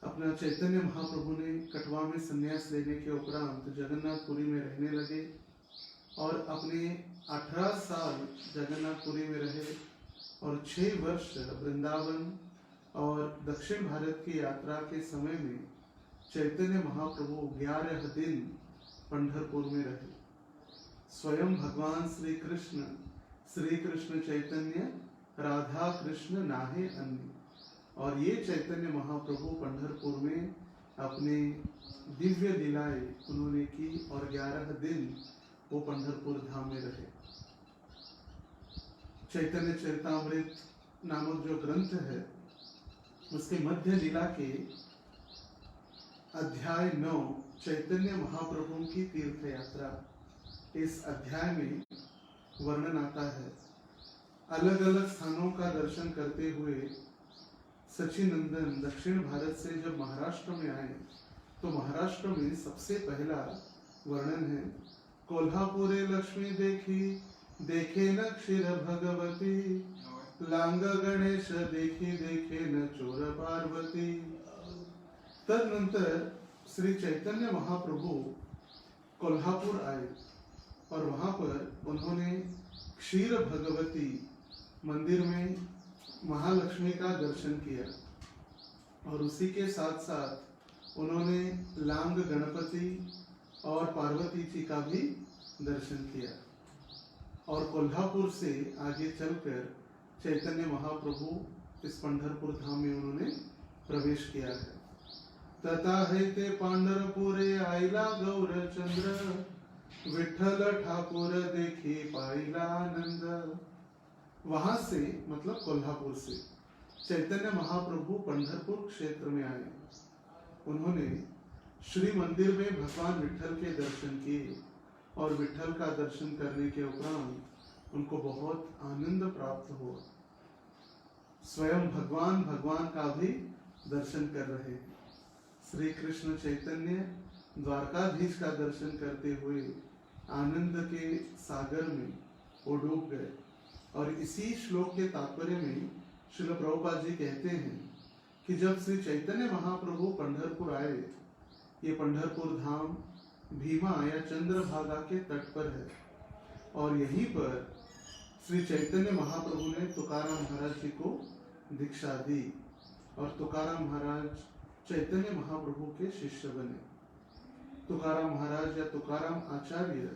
Speaker 1: अपना चैतन्य महाप्रभु ने कटवा में संन्यास लेने के उपरांत जगन्नाथपुरी में रहने लगे, और अपने 18 साल जगन्नाथपुरी में रहे, और 6 वर्ष वृंदावन और दक्षिण भारत की यात्रा के समय में चैतन्य महाप्रभु 11 दिन पंढरपुर में रहे। स्वयं भगवान श्री कृष्ण चैतन्य, राधा कृष्ण नाहे अन्य। और ये चैतन्य महाप्रभु पंढरपुर में अपने दिव्य लीलाएं उन्होंने की, और 11 दिन वो पंढरपुर धाम में रहे। चैतन्य चरितामृत नामक जो ग्रंथ है, उसके मध्य लीला के अध्याय 9 चैतन्य महाप्रभु की तीर्थ यात्रा, इस अध्याय में वर्णन आता है। अलग अलग स्थानों का दर्शन करते हुए सचिनंदन दक्षिण भारत से जब महाराष्ट्र में आए, तो महाराष्ट्र में सबसे पहला वर्णन है, कोल्हापुरे लक्ष्मी देखी देखे न क्षीर भगवती, लांग गणेश देखी देखे न चोर पार्वती। तदनंतर श्री चैतन्य महाप्रभु कोल्हापुर आए, और वहां पर उन्होंने क्षीर भगवती मंदिर में महालक्ष्मी का दर्शन किया, और उसी के साथ साथ उन्होंने लांग गणपति और पार्वती जी का भी दर्शन किया। और कोल्हापुर से आगे चलकर चैतन्य महाप्रभु इस पंढरपुर धाम में उन्होंने प्रवेश किया है। तथा है ते पांढरपुरे आईला गौरचंद्र, विठ्ठल ठाकुर देखी पाईला आनंद। वहां से मतलब कोल्हापुर से चैतन्य महाप्रभु पंढरपुर क्षेत्र में आए। उन्होंने श्री मंदिर में भगवान विठ्ठल के दर्शन किए और विठ्ठल का दर्शन करने के उपरांत उनको बहुत आनंद प्राप्त हुआ। स्वयं भगवान का भी दर्शन कर रहे हैं। श्री कृष्ण चैतन्य द्वारकाधीश का दर्शन करते हुए आनंद के सागर में वो डूब गए। और इसी श्लोक के तात्पर्य में श्रील प्रभुपाद जी कहते हैं कि जब श्री चैतन्य महाप्रभु पंढरपुर आए, ये पंढरपुर धाम भीमा या चंद्रभागा के तट पर है और यहीं पर श्री चैतन्य महाप्रभु ने तुकाराम महाराज जी को दीक्षा दी और तुकाराम महाराज चैतन्य महाप्रभु के शिष्य बने। तुकाराम महाराज या तुकाराम आचार्य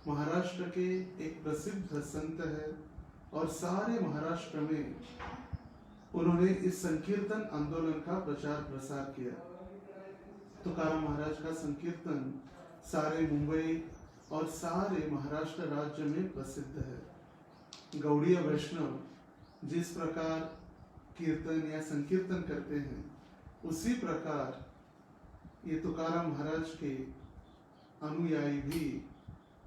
Speaker 1: महाराष्ट्र के एक प्रसिद्ध संत है और सारे महाराष्ट्र में उन्होंने इस संकीर्तन आंदोलन का प्रचार प्रसार किया। तुकाराम महाराज का संकीर्तन सारे मुंबई और सारे महाराष्ट्र राज्य में प्रसिद्ध है। गौड़ीय वैष्णव जिस प्रकार कीर्तन या संकीर्तन करते हैं, उसी प्रकार ये तुकाराम महाराज के अनुयायी भी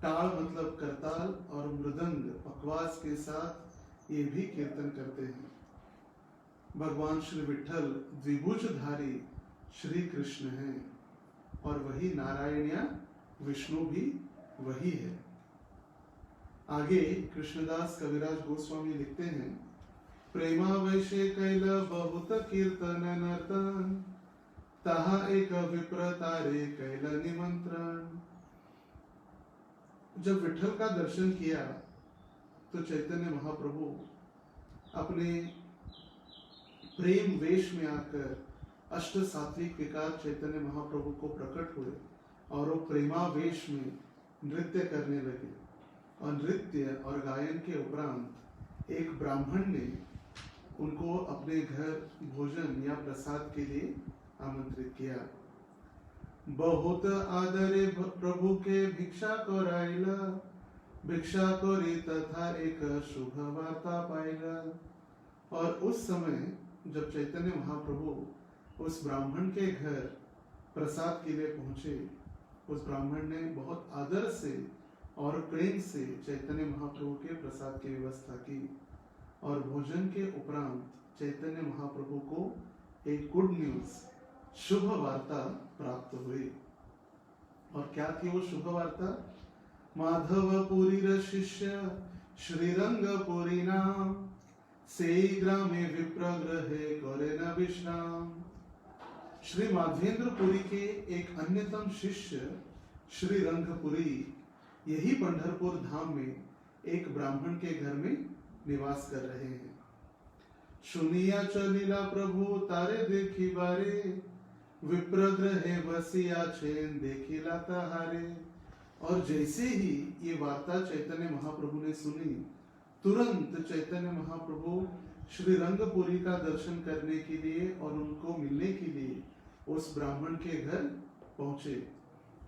Speaker 1: ताल मतलब करताल और मृदंग पकवास के साथ ये भी कीर्तन करते हैं। भगवान श्री विठ्ठल द्विभुजधारी श्री कृष्ण हैं और वही नारायण या विष्णु भी वही है। आगे कृष्णदास कविराज गोस्वामी लिखते हैं, प्रेमा वैशे कैल बहुत कीर्तन नर्तन, तहा एक विप्र तारे कैल निमंत्रण। जब विठ्ठल का दर्शन किया तो चैतन्य महाप्रभु अपने प्रेम वेश में आकर अष्ट सात्विक विकार चैतन्य महाप्रभु को प्रकट हुए और वो प्रेमावेश में नृत्य करने लगे। और नृत्य और गायन के उपरांत एक ब्राह्मण ने उनको अपने घर भोजन या प्रसाद के लिए आमंत्रित किया। बहुत आदरे प्रभु के भिक्षा कराइला, भिक्षा करी तथा एक शुभ वार्ता पाइला। और उस समय जब चैतन्य महाप्रभु उस ब्राह्मण के घर प्रसाद के लिए पहुंचे, उस ब्राह्मण ने बहुत आदर से और प्रेम से चैतन्य महाप्रभु के प्रसाद की व्यवस्था की। और भोजन के उपरांत चैतन्य महाप्रभु को एक गुड न्यूज, शुभ वार्ता प्राप्त हुई। और क्या थी वो शुभ वार्ता? माधवपुरी शिष्य श्रीरंगपुरी नाम, से ग्रामे विप्रग्रहे करे न विश्राम। श्री माधवेंद्रपुरी के एक अन्यतम शिष्य श्री रंगपुरी यही पंढरपुर धाम में एक ब्राह्मण के घर में निवास कर रहे हैं। सुनिया चलीला प्रभु तारे देखी बारे, विप्रग्रहे बसिया छेन देखिला तहारे। और जैसे ही ये वार्ता चैतन्य महाप्रभु ने सुनी, तुरंत चैतन्य महाप्रभु श्री रंगपुरी का दर्शन करने के लिए और उनको मिलने के लिए उस ब्राह्मण के घर पहुंचे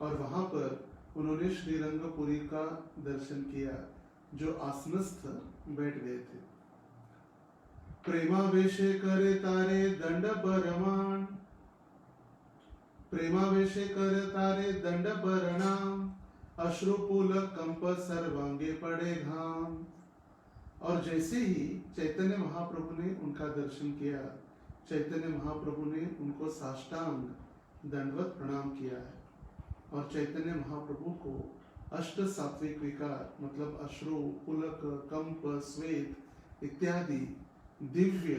Speaker 1: और वहां पर उन्होंने श्री रंगपुरी का दर्शन किया, जो आसनस्थ बैठ गए थे। प्रेमावेशे करे तारे दंड बरमान, प्रेमावेशे करे तारे दंड बरनाम, अश्रुपुल कंप सर्वांगे पड़े घाम। और जैसे ही चैतन्य महाप्रभु ने उनका दर्शन किया, चैतन्य महाप्रभु ने उनको साष्टांग दंडवत प्रणाम किया है। और चैतन्य महाप्रभु को अष्ट सात्विक विकार मतलब अश्रु, पुलक, कंप, स्वेद इत्यादि दिव्य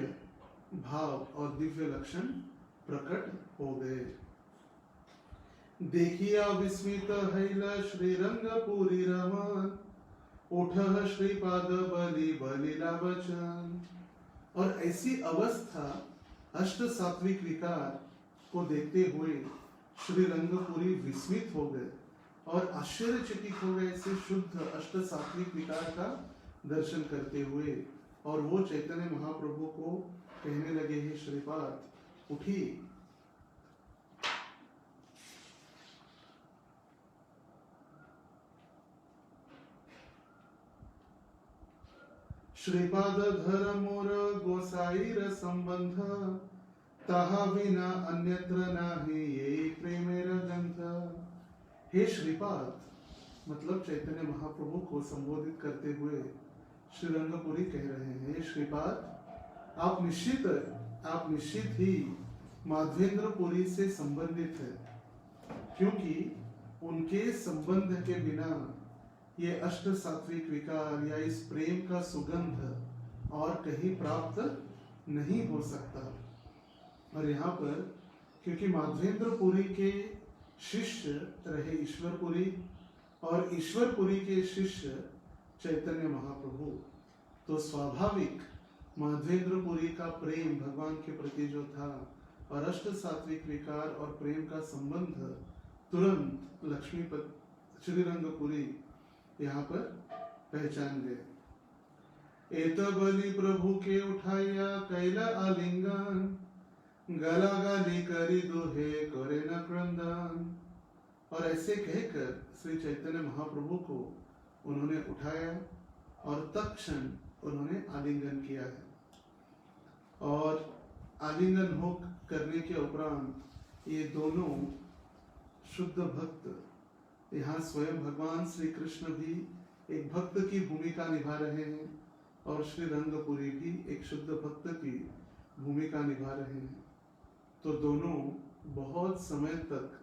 Speaker 1: भाव और दिव्य लक्षण प्रकट हो गए। देखिया विस्मित हैला श्री रंगपुरी रमन, उठह श्रीपाद बलि बलिला वचन। और ऐसी अवस्था अष्ट सात्विक विकार को देखते हुए श्री रंगपुरी विस्मित हो गए और आश्चर्यचकित हो गए से शुद्ध अष्ट सात्विक विकार का दर्शन करते हुए, और वो चैतन्य महाप्रभु को कहने लगे, हे श्रीपाद उठिए। श्रीपाद धर मोर गोसाईर संबंध, ताहा बिना अन्यत्र नाही ये प्रेमेर गंध। हे श्रीपाद, मतलब चैतन्य महाप्रभु को संबोधित करते हुए श्रीरंगपुरी कह रहे हैं, हे श्रीपाद, आप निश्चित ही माधवेंद्रपुरी से संबंधित है, क्योंकि उनके संबंध के बिना ये अष्ट सात्विक विकार या इस प्रेम का सुगंध और कहीं प्राप्त नहीं हो सकता। और यहाँ पर क्योंकि माधवेंद्रपुरी के शिष्य रहे ईश्वरपुरी और ईश्वरपुरी के शिष्य चैतन्य महाप्रभु, तो स्वाभाविक माधवेंद्रपुरी का प्रेम भगवान के प्रति जो था और अष्ट सात्विक विकार और प्रेम का संबंध तुरंत लक्ष्मीपति श्रीरंगपुरी यहाँ पर पहचान गए। एत बलि प्रभु के उठाया कैला आलिंगन, गला गाली करी दोहे करे न क्रंदन। और ऐसे कहकर श्री चैतन्य महाप्रभु को उन्होंने उठाया और तत्क्षण उन्होंने आलिंगन किया है। और आलिंगन हो करने के उपरांत ये दोनों शुद्ध भक्त, यहाँ स्वयं भगवान श्री कृष्ण भी एक भक्त की भूमिका निभा रहे हैं और श्री रंगपुरी भी एक शुद्ध भक्त की भूमिका निभा रहे हैं। तो दोनों बहुत समय तक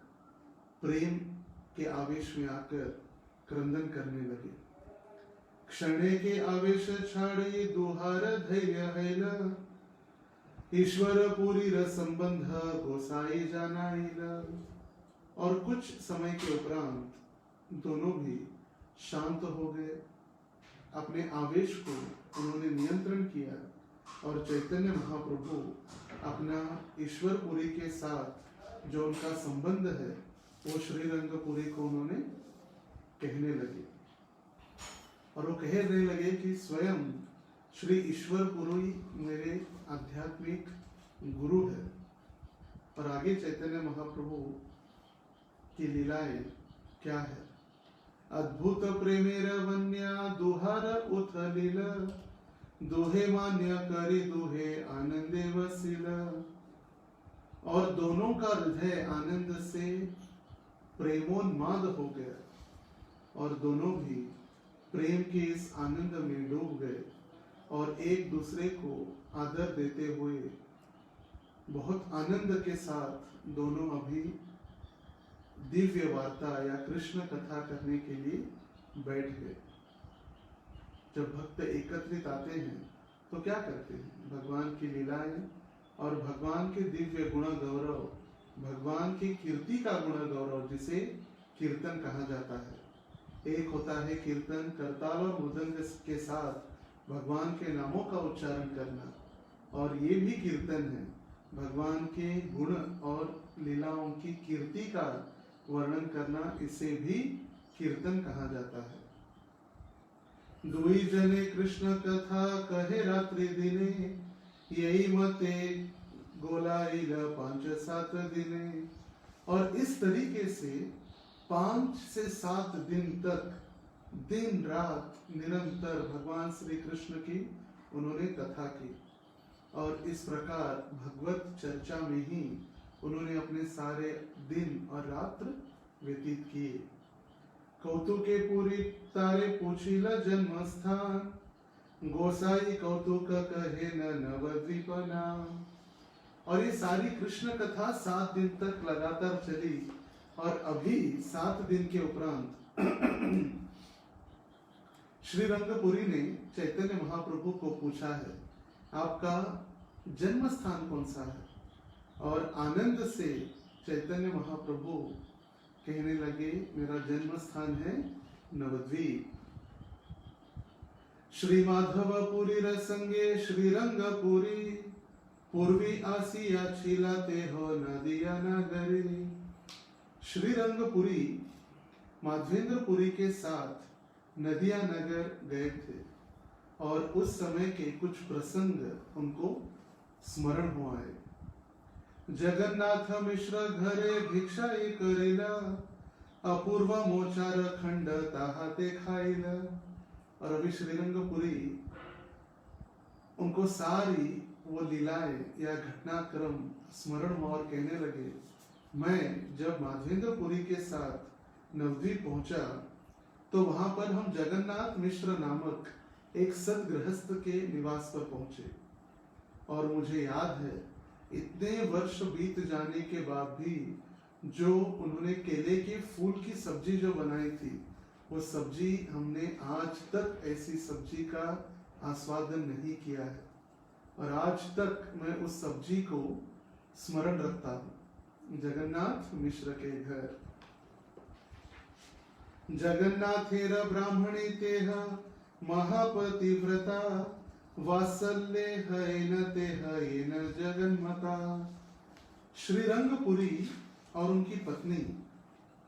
Speaker 1: प्रेम के आवेश में आकर क्रंदन करने लगे। क्षणे के आवेश छाड़े दुहार धैर्य हैला, ईश्वर पूरी संबंध गोसाई जानाइला। और कुछ समय के उपरांत दोनों भी शांत हो गए, अपने आवेश को उन्होंने नियंत्रण किया और चैतन्य महाप्रभु अपना ईश्वरपुरी के साथ जो उनका संबंध है वो श्रीरंगपुरी को उन्होंने कहने लगे। और वो कहने लगे कि स्वयं श्री ईश्वरपुरी मेरे आध्यात्मिक गुरु है। और आगे चैतन्य महाप्रभु की लीलाएं क्या है। अद्भुत प्रेमेर वन्या दुहार उथ लीला, दोहे मान्य करी दोहे आनंदे वसीला। और दोनों का हृदय आनंद से प्रेमोन्माद हो गया और दोनों भी प्रेम के इस आनंद में डूब गए और एक दूसरे को आदर देते हुए बहुत आनंद के साथ दोनों अभी दिव्य वार्ता या कृष्ण कथा करने के लिए बैठ गए। जब भक्त एकत्रित आते हैं तो क्या करते हैं? भगवान की लीलाएं और भगवान के दिव्य गुण गौरव, भगवान की कीर्ति का गुण गौरव, जिसे कीर्तन कहा जाता है। एक होता है कीर्तन करताल और मृदंग के साथ भगवान के नामों का उच्चारण करना, और ये भी कीर्तन है भगवान के गुण और लीलाओं की कीर्ति का वर्णन करना, इसे भी कीर्तन कहा जाता है। दुई जने कृष्ण कथा कहे रात्रि दिने, यही मते गोलाइल 5-7 दिने। और इस तरीके से 5 से 7 दिन तक दिन रात निरंतर भगवान श्री कृष्ण की उन्होंने कथा की। और इस प्रकार भगवत चर्चा में ही उन्होंने अपने सारे दिन और रात्र व्यतीत किए। कौतुके पूरी तारे पूछिला जन्म स्थान, गोसाई कौतुक कहे न नवद्वीप नाम। और ये सारी कृष्ण कथा 7 दिन तक लगातार चली। और अभी 7 दिन के उपरांत श्रीरंगपुरी ने चैतन्य महाप्रभु को पूछा है, आपका जन्म स्थान कौन सा है? और आनंद से चैतन्य महाप्रभु कहने लगे, मेरा जन्म स्थान है नवद्वीप। श्री माधवपुरी रसंगे श्रीरंगपुरी, पूर्वी आसिया छिलाते हो नदिया नगरी। श्रीरंगपुरी माधवेंद्रपुरी के साथ नदिया नगर गए थे और उस समय के कुछ प्रसंग उनको स्मरण हुआ है। जगन्नाथ मिश्र घरे भिक्षा ये करेला, अपूर्व मोचार खंड ताहाते खाइला। और अभी श्रीरंगपुरी उनको सारी वो लीलाएं या घटनाक्रम स्मरण हुआ और कहने लगे, मैं जब माधवेंद्रपुरी के साथ नवद्वीप पहुंचा तो वहां पर हम जगन्नाथ मिश्र नामक एक सदगृहस्थ के निवास पर पहुंचे और मुझे याद है इतने वर्ष बीत जाने के बाद भी जो उन्होंने केले के फूल की सब्जी जो बनाई थी, वो सब्जी हमने आज तक ऐसी सब्जी का आस्वादन नहीं किया है और आज तक मैं उस सब्जी को स्मरण रखता हूँ। जगन्नाथ मिश्र के घर। जगन्नाथेर ब्राह्मणी तेह महापतिव्रता, वात्सल्ये हैन तेह येन जगन्मता। श्रीरंगपुरी और उनकी पत्नी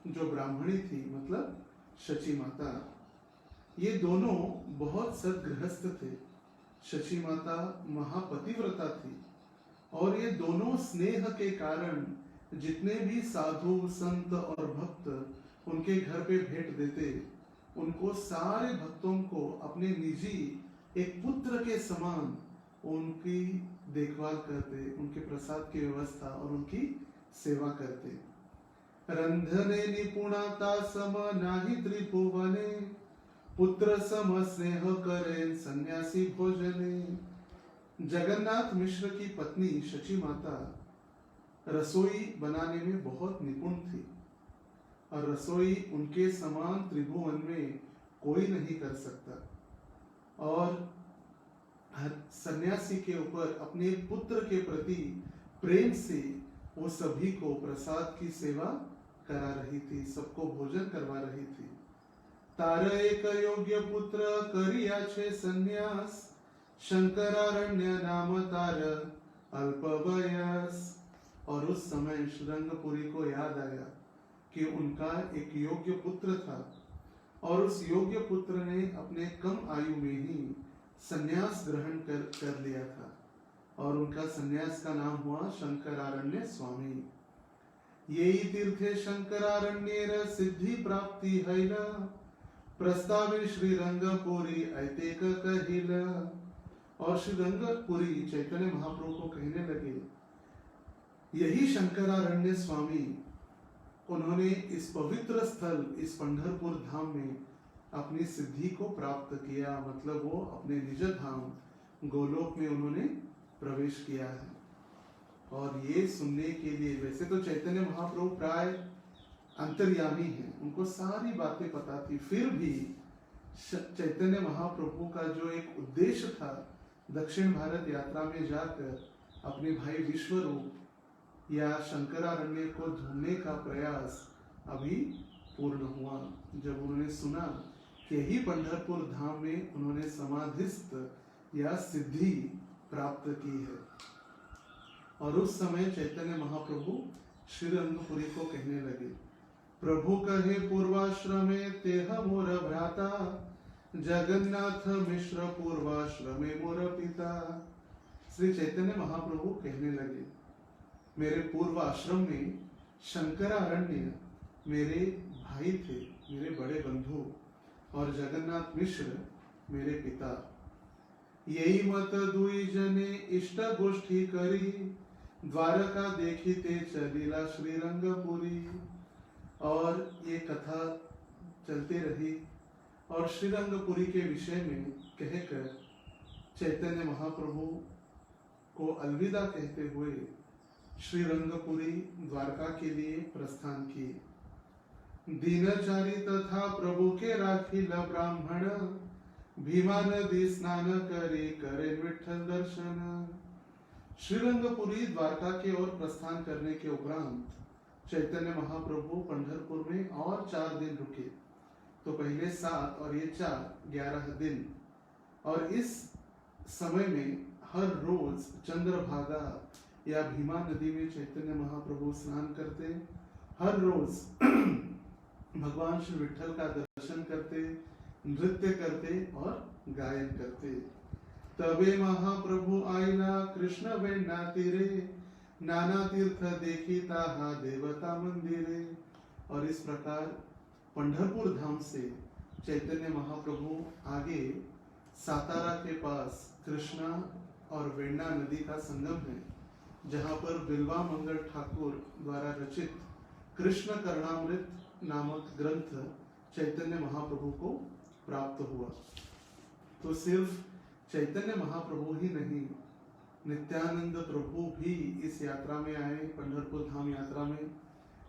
Speaker 1: जो ब्राह्मणी थी, मतलब शची माता, ये दोनों बहुत सदगृहस्थ थे। शची माता महापतिव्रता थी और ये दोनों स्नेह के कारण जितने भी साधु संत और भक्त उनके घर पे भेंट देते, उनको सारे भक्तों को अपने निजी एक पुत्र के समान उनकी देखभाल करते, उनके प्रसाद की व्यवस्था और उनकी सेवा करते। रंधने निपुणता सम नाही त्रिभुवने, पुत्र सम स्नेह करें सन्यासी भोजने। जगन्नाथ मिश्र की पत्नी शची माता रसोई बनाने में बहुत निपुण थी और रसोई उनके समान त्रिभुवन में कोई नहीं कर सकता और हर सन्यासी के ऊपर अपने पुत्र के प्रति प्रेम से वो सभी को प्रसाद की सेवा करा रही थी, सबको भोजन करवा रही थी। तार एक योग्य पुत्र करिया छे सन्यास, शंकरारण्य नाम तार अल्प वयस। और उस समय श्रीरंगपुरी को याद आया कि उनका एक योग्य पुत्र था और उस योग्य पुत्र ने अपने कम आयु में ही सन्यास ग्रहण कर लिया था और उनका सन्यास का नाम हुआ शंकरारण्य स्वामी। यही तीर्थे शंकरारण्येर सिद्धि प्राप्ति हैला, प्रस्तावे श्रीरंगपुरी ऐतेक कहिला। और श्रीरंगपुरी चैतन्य महाप्रभु को कहने लगे, यही शंकरारण्य स्वामी, उन्होंने इस पवित्र स्थल, इस पंढरपुर धाम में अपनी सिद्धि को प्राप्त किया, मतलब वो अपने निज धाम गोलोक में उन्होंने प्रवेश किया है। और ये सुनने के लिए, वैसे तो चैतन्य महाप्रभु प्राय अंतर्यामी हैं, उनको सारी बातें पता थी, फिर भी चैतन्य महाप्रभु का जो एक उद्देश्य था दक्षिण भारत यात्रा में जाकर अपने भाई विश्वरूप या शंकरारण्य को ढूंढने का प्रयास अभी पूर्ण हुआ, जब उन्होंने सुना कि ही पंढरपुर धाम में उन्होंने समाधिस्थ या सिद्धि प्राप्त की है। और उस समय चैतन्य महाप्रभु श्रीरंगपुरी को कहने लगे, प्रभु कहे पूर्वाश्रमे तेह मोर भ्राता, जगन्नाथ मिश्र पूर्वाश्रमे मोर पिता। श्री चैतन्य महाप्रभु कहने लगे, मेरे पूर्व आश्रम में शंकरारण्य मेरे भाई थे, मेरे बड़े बंधु, और जगन्नाथ मिश्र मेरे पिता। यही मत दुई जने इष्ट गोष्ठी करी, द्वारका देखिते चलिला श्रीरंगपुरी। और ये कथा चलते रही और श्रीरंगपुरी के विषय में कहकर चैतन्य महाप्रभु को अलविदा कहते हुए श्रीरंगपुरी द्वारका के लिए प्रस्थान किए। दीनचारी तथा प्रभु के राखिला ब्राह्मण, भीमा नदी स्नान करे करे विठ्ठल दर्शन। श्रीरंगपुरी द्वारका के ओर प्रस्थान करने के उपरांत चैतन्य महाप्रभु पंढरपुर में और 4 दिन रुके, तो पहले 7 और ये 4 11 दिन। और इस समय में हर रोज चंद्रभागा या भीमा नदी में चैतन्य महाप्रभु स्नान करते, हर रोज भगवान श्री विठल का दर्शन करते, नृत्य करते और गायन करते। तबे महाप्रभु आईला कृष्ण वेण्णा तीरे, नाना तीर्थ देखी ताहा देवता मंदिरे। और इस प्रकार पंढरपुर धाम से चैतन्य महाप्रभु आगे सातारा के पास कृष्णा और वेण्णा नदी का संगम है, जहाँ पर बिल्वा मंगल ठाकुर द्वारा रचित कृष्ण कर्णामृत नामक ग्रंथ चैतन्य महाप्रभु को प्राप्त हुआ। तो सिर्फ चैतन्य महाप्रभु ही नहीं, नित्यानंद प्रभु भी इस यात्रा में आए, पंढरपुर धाम यात्रा में।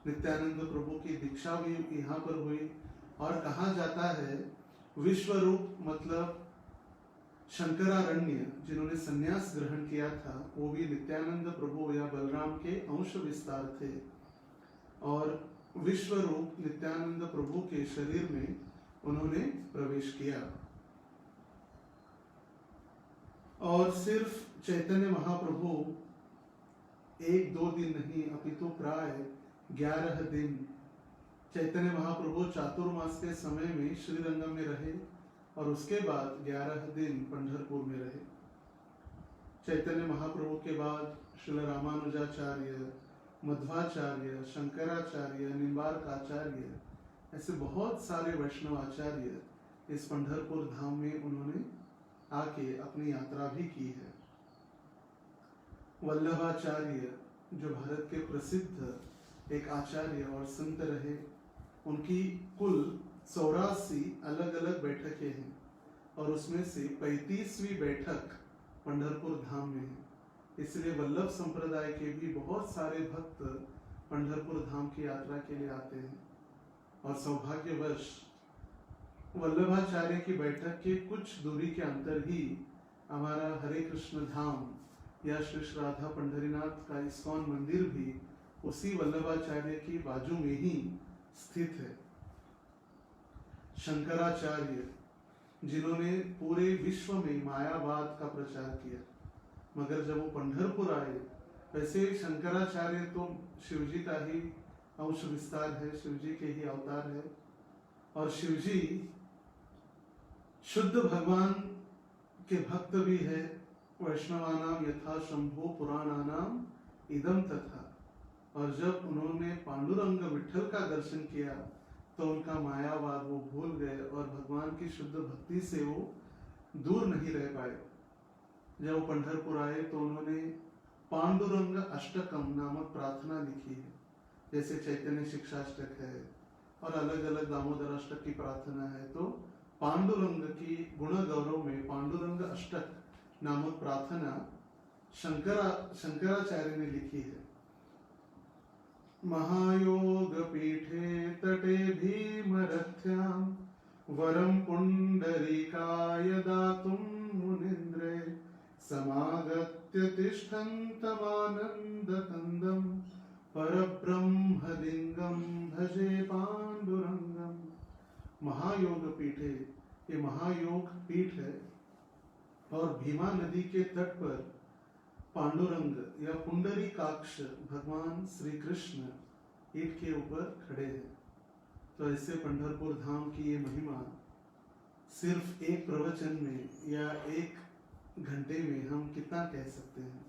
Speaker 1: नित्यानंद प्रभु की दीक्षा भी यहाँ पर हुई। और कहा जाता है विश्व रूप मतलब शंकरारण्य जिन्होंने संन्यास ग्रहण किया था, वो भी नित्यानंद प्रभु या बलराम के अंश विस्तार थे। और विश्व रूप नित्यानंद प्रभु के शरीर में उन्होंने प्रवेश किया। और सिर्फ चैतन्य महाप्रभु 1-2 दिन नहीं, अपितु प्राय 11 दिन चैतन्य महाप्रभु चातुर्मास के समय में श्रीरंगम में रहे और उसके बाद 11 दिन पंढरपुर में रहे। चैतन्य महाप्रभु के बाद श्रील रामानुजाचार्य, मध्वाचार्य, शंकराचार्य, निम्बार्काचार्य, ऐसे बहुत सारे वैष्णव आचार्य इस पंढरपुर धाम में उन्होंने आके अपनी यात्रा भी की है। वल्लभाचार्य जो भारत के प्रसिद्ध एक आचार्य और संत रहे, उनकी कुल 84 अलग अलग बैठकें हैं और उसमें से 35वीं बैठक पंढरपुर धाम में है। इसलिए वल्लभ संप्रदाय के भी बहुत सारे भक्त पंढरपुर धाम की यात्रा के लिए आते हैं। और सौभाग्यवश वल्लभाचार्य की बैठक के कुछ दूरी के अंतर ही हमारा हरे कृष्ण धाम या श्री राधा पंढरीनाथ का इस्कॉन मंदिर भी उसी वल्लभाचार्य की बाजू में ही स्थित है। शंकराचार्य जिन्होंने पूरे विश्व में मायावाद का प्रचार किया, मगर जब वो पंढरपुर आए, वैसे शंकराचार्य तो शिवजी का ही अंश विस्तार है, शिवजी के ही अवतार है। और शिवजी शुद्ध भगवान के भक्त भी है। वैष्णवानाम यथा शंभो पुराणानाम इदम तथा। और जब उन्होंने पांडुरंग विठल का दर्शन किया तो उनका मायावाद वो भूल गए और भगवान की शुद्ध भक्ति से वो दूर नहीं रह पाए। जब वो पंढरपुर आए तो उन्होंने पांडुरंग अष्टकम नामक प्रार्थना लिखी है, जैसे चैतन्य शिक्षाष्टक है और अलग अलग दामोदर अष्टक की प्रार्थना है। तो पांडुरंग की गुण गौरव में पांडुरंग अष्टक नामक प्रार्थना शंकराचार्य ने लिखी है। महायोग पीठे तटे भीमरथ्यां वरम पुंडरीकाय दातुं मुनीन्द्रे समागत्य तिष्ठन्तमानन्दकन्दं परब्रह्मलिंगं भजे पांडुरंगम। महायोग पीठे, ये महायोग पीठ है और भीमा नदी के तट पर पांडुरंग या पुंडरीकाक्ष भगवान श्री कृष्ण ईंट के ऊपर खड़े हैं। तो ऐसे पंढरपुर धाम की ये महिमा सिर्फ एक प्रवचन में या 1 घंटे में हम कितना कह सकते हैं।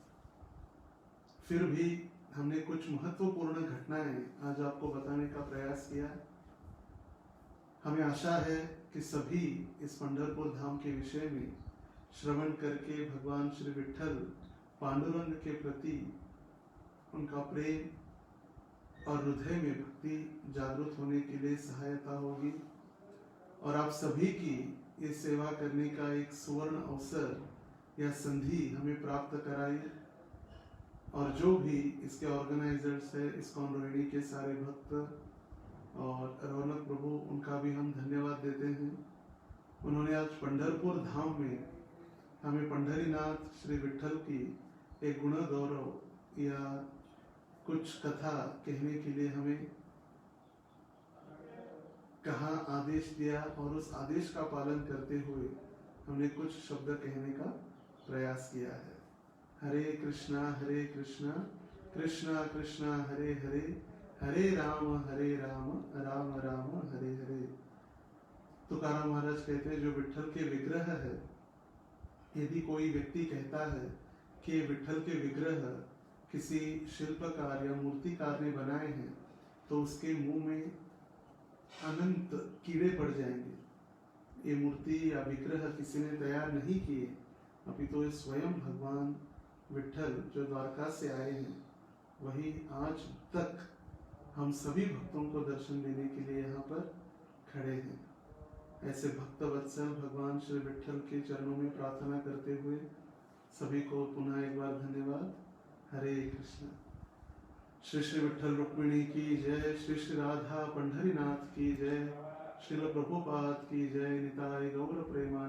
Speaker 1: फिर भी हमने कुछ महत्वपूर्ण घटनाएं आज आपको बताने का प्रयास किया। हमें आशा है कि सभी इस पंढरपुर धाम के विषय में श्रवण करके भगवान श्री विठल पांडुरंग के प्रति उनका प्रेम और हृदय में भक्ति जागृत होने के लिए सहायता होगी और आप सभी की ये सेवा करने का एक सुवर्ण अवसर या संधि हमें प्राप्त कराई। और जो भी इसके ऑर्गेनाइजर्स है, इस्कॉन रोहिणी के सारे भक्त और रौनक प्रभु, उनका भी हम धन्यवाद देते हैं। उन्होंने आज पंढरपुर धाम में हमें पंढरीनाथ श्री विठल की एक गुण गौरव या कुछ कथा कहने के लिए हमें कहा, आदेश दिया और उस आदेश का पालन करते हुए हमने कुछ शब्द कहने का प्रयास किया है। हरे कृष्णा कृष्णा कृष्णा हरे हरे, हरे राम राम राम कहते हैं जो विठ्ठल के विग्रह है, यदि कोई व्यक्ति कहता है कि विठ्ठल के विग्रह किसी शिल्पकार या मूर्तिकार ने बनाए हैं, तो उसके मुंह में अनंत कीड़े पड़ जाएंगे। ये मूर्ति या विग्रह किसी ने तैयार नहीं किए, अभी तो ये स्वयं भगवान विठ्ठल जो द्वारका से आए हैं, वही आज तक हम सभी भक्तों को दर्शन देने के लिए यहाँ पर खड़े हैं। ऐसे भक्त वत्सल भगवान श्री विठ्ठल के चरणों में प्रार्थना करते हुए सभी को पुनः एक बार धन्यवाद। हरे कृष्ण। श्री श्री विठ्ठल रुक्मिणी की जय, श्री श्री राधा पंढरीनाथ की जय, श्रील प्रभुपाद की जय, निताय गौर प्रेमा।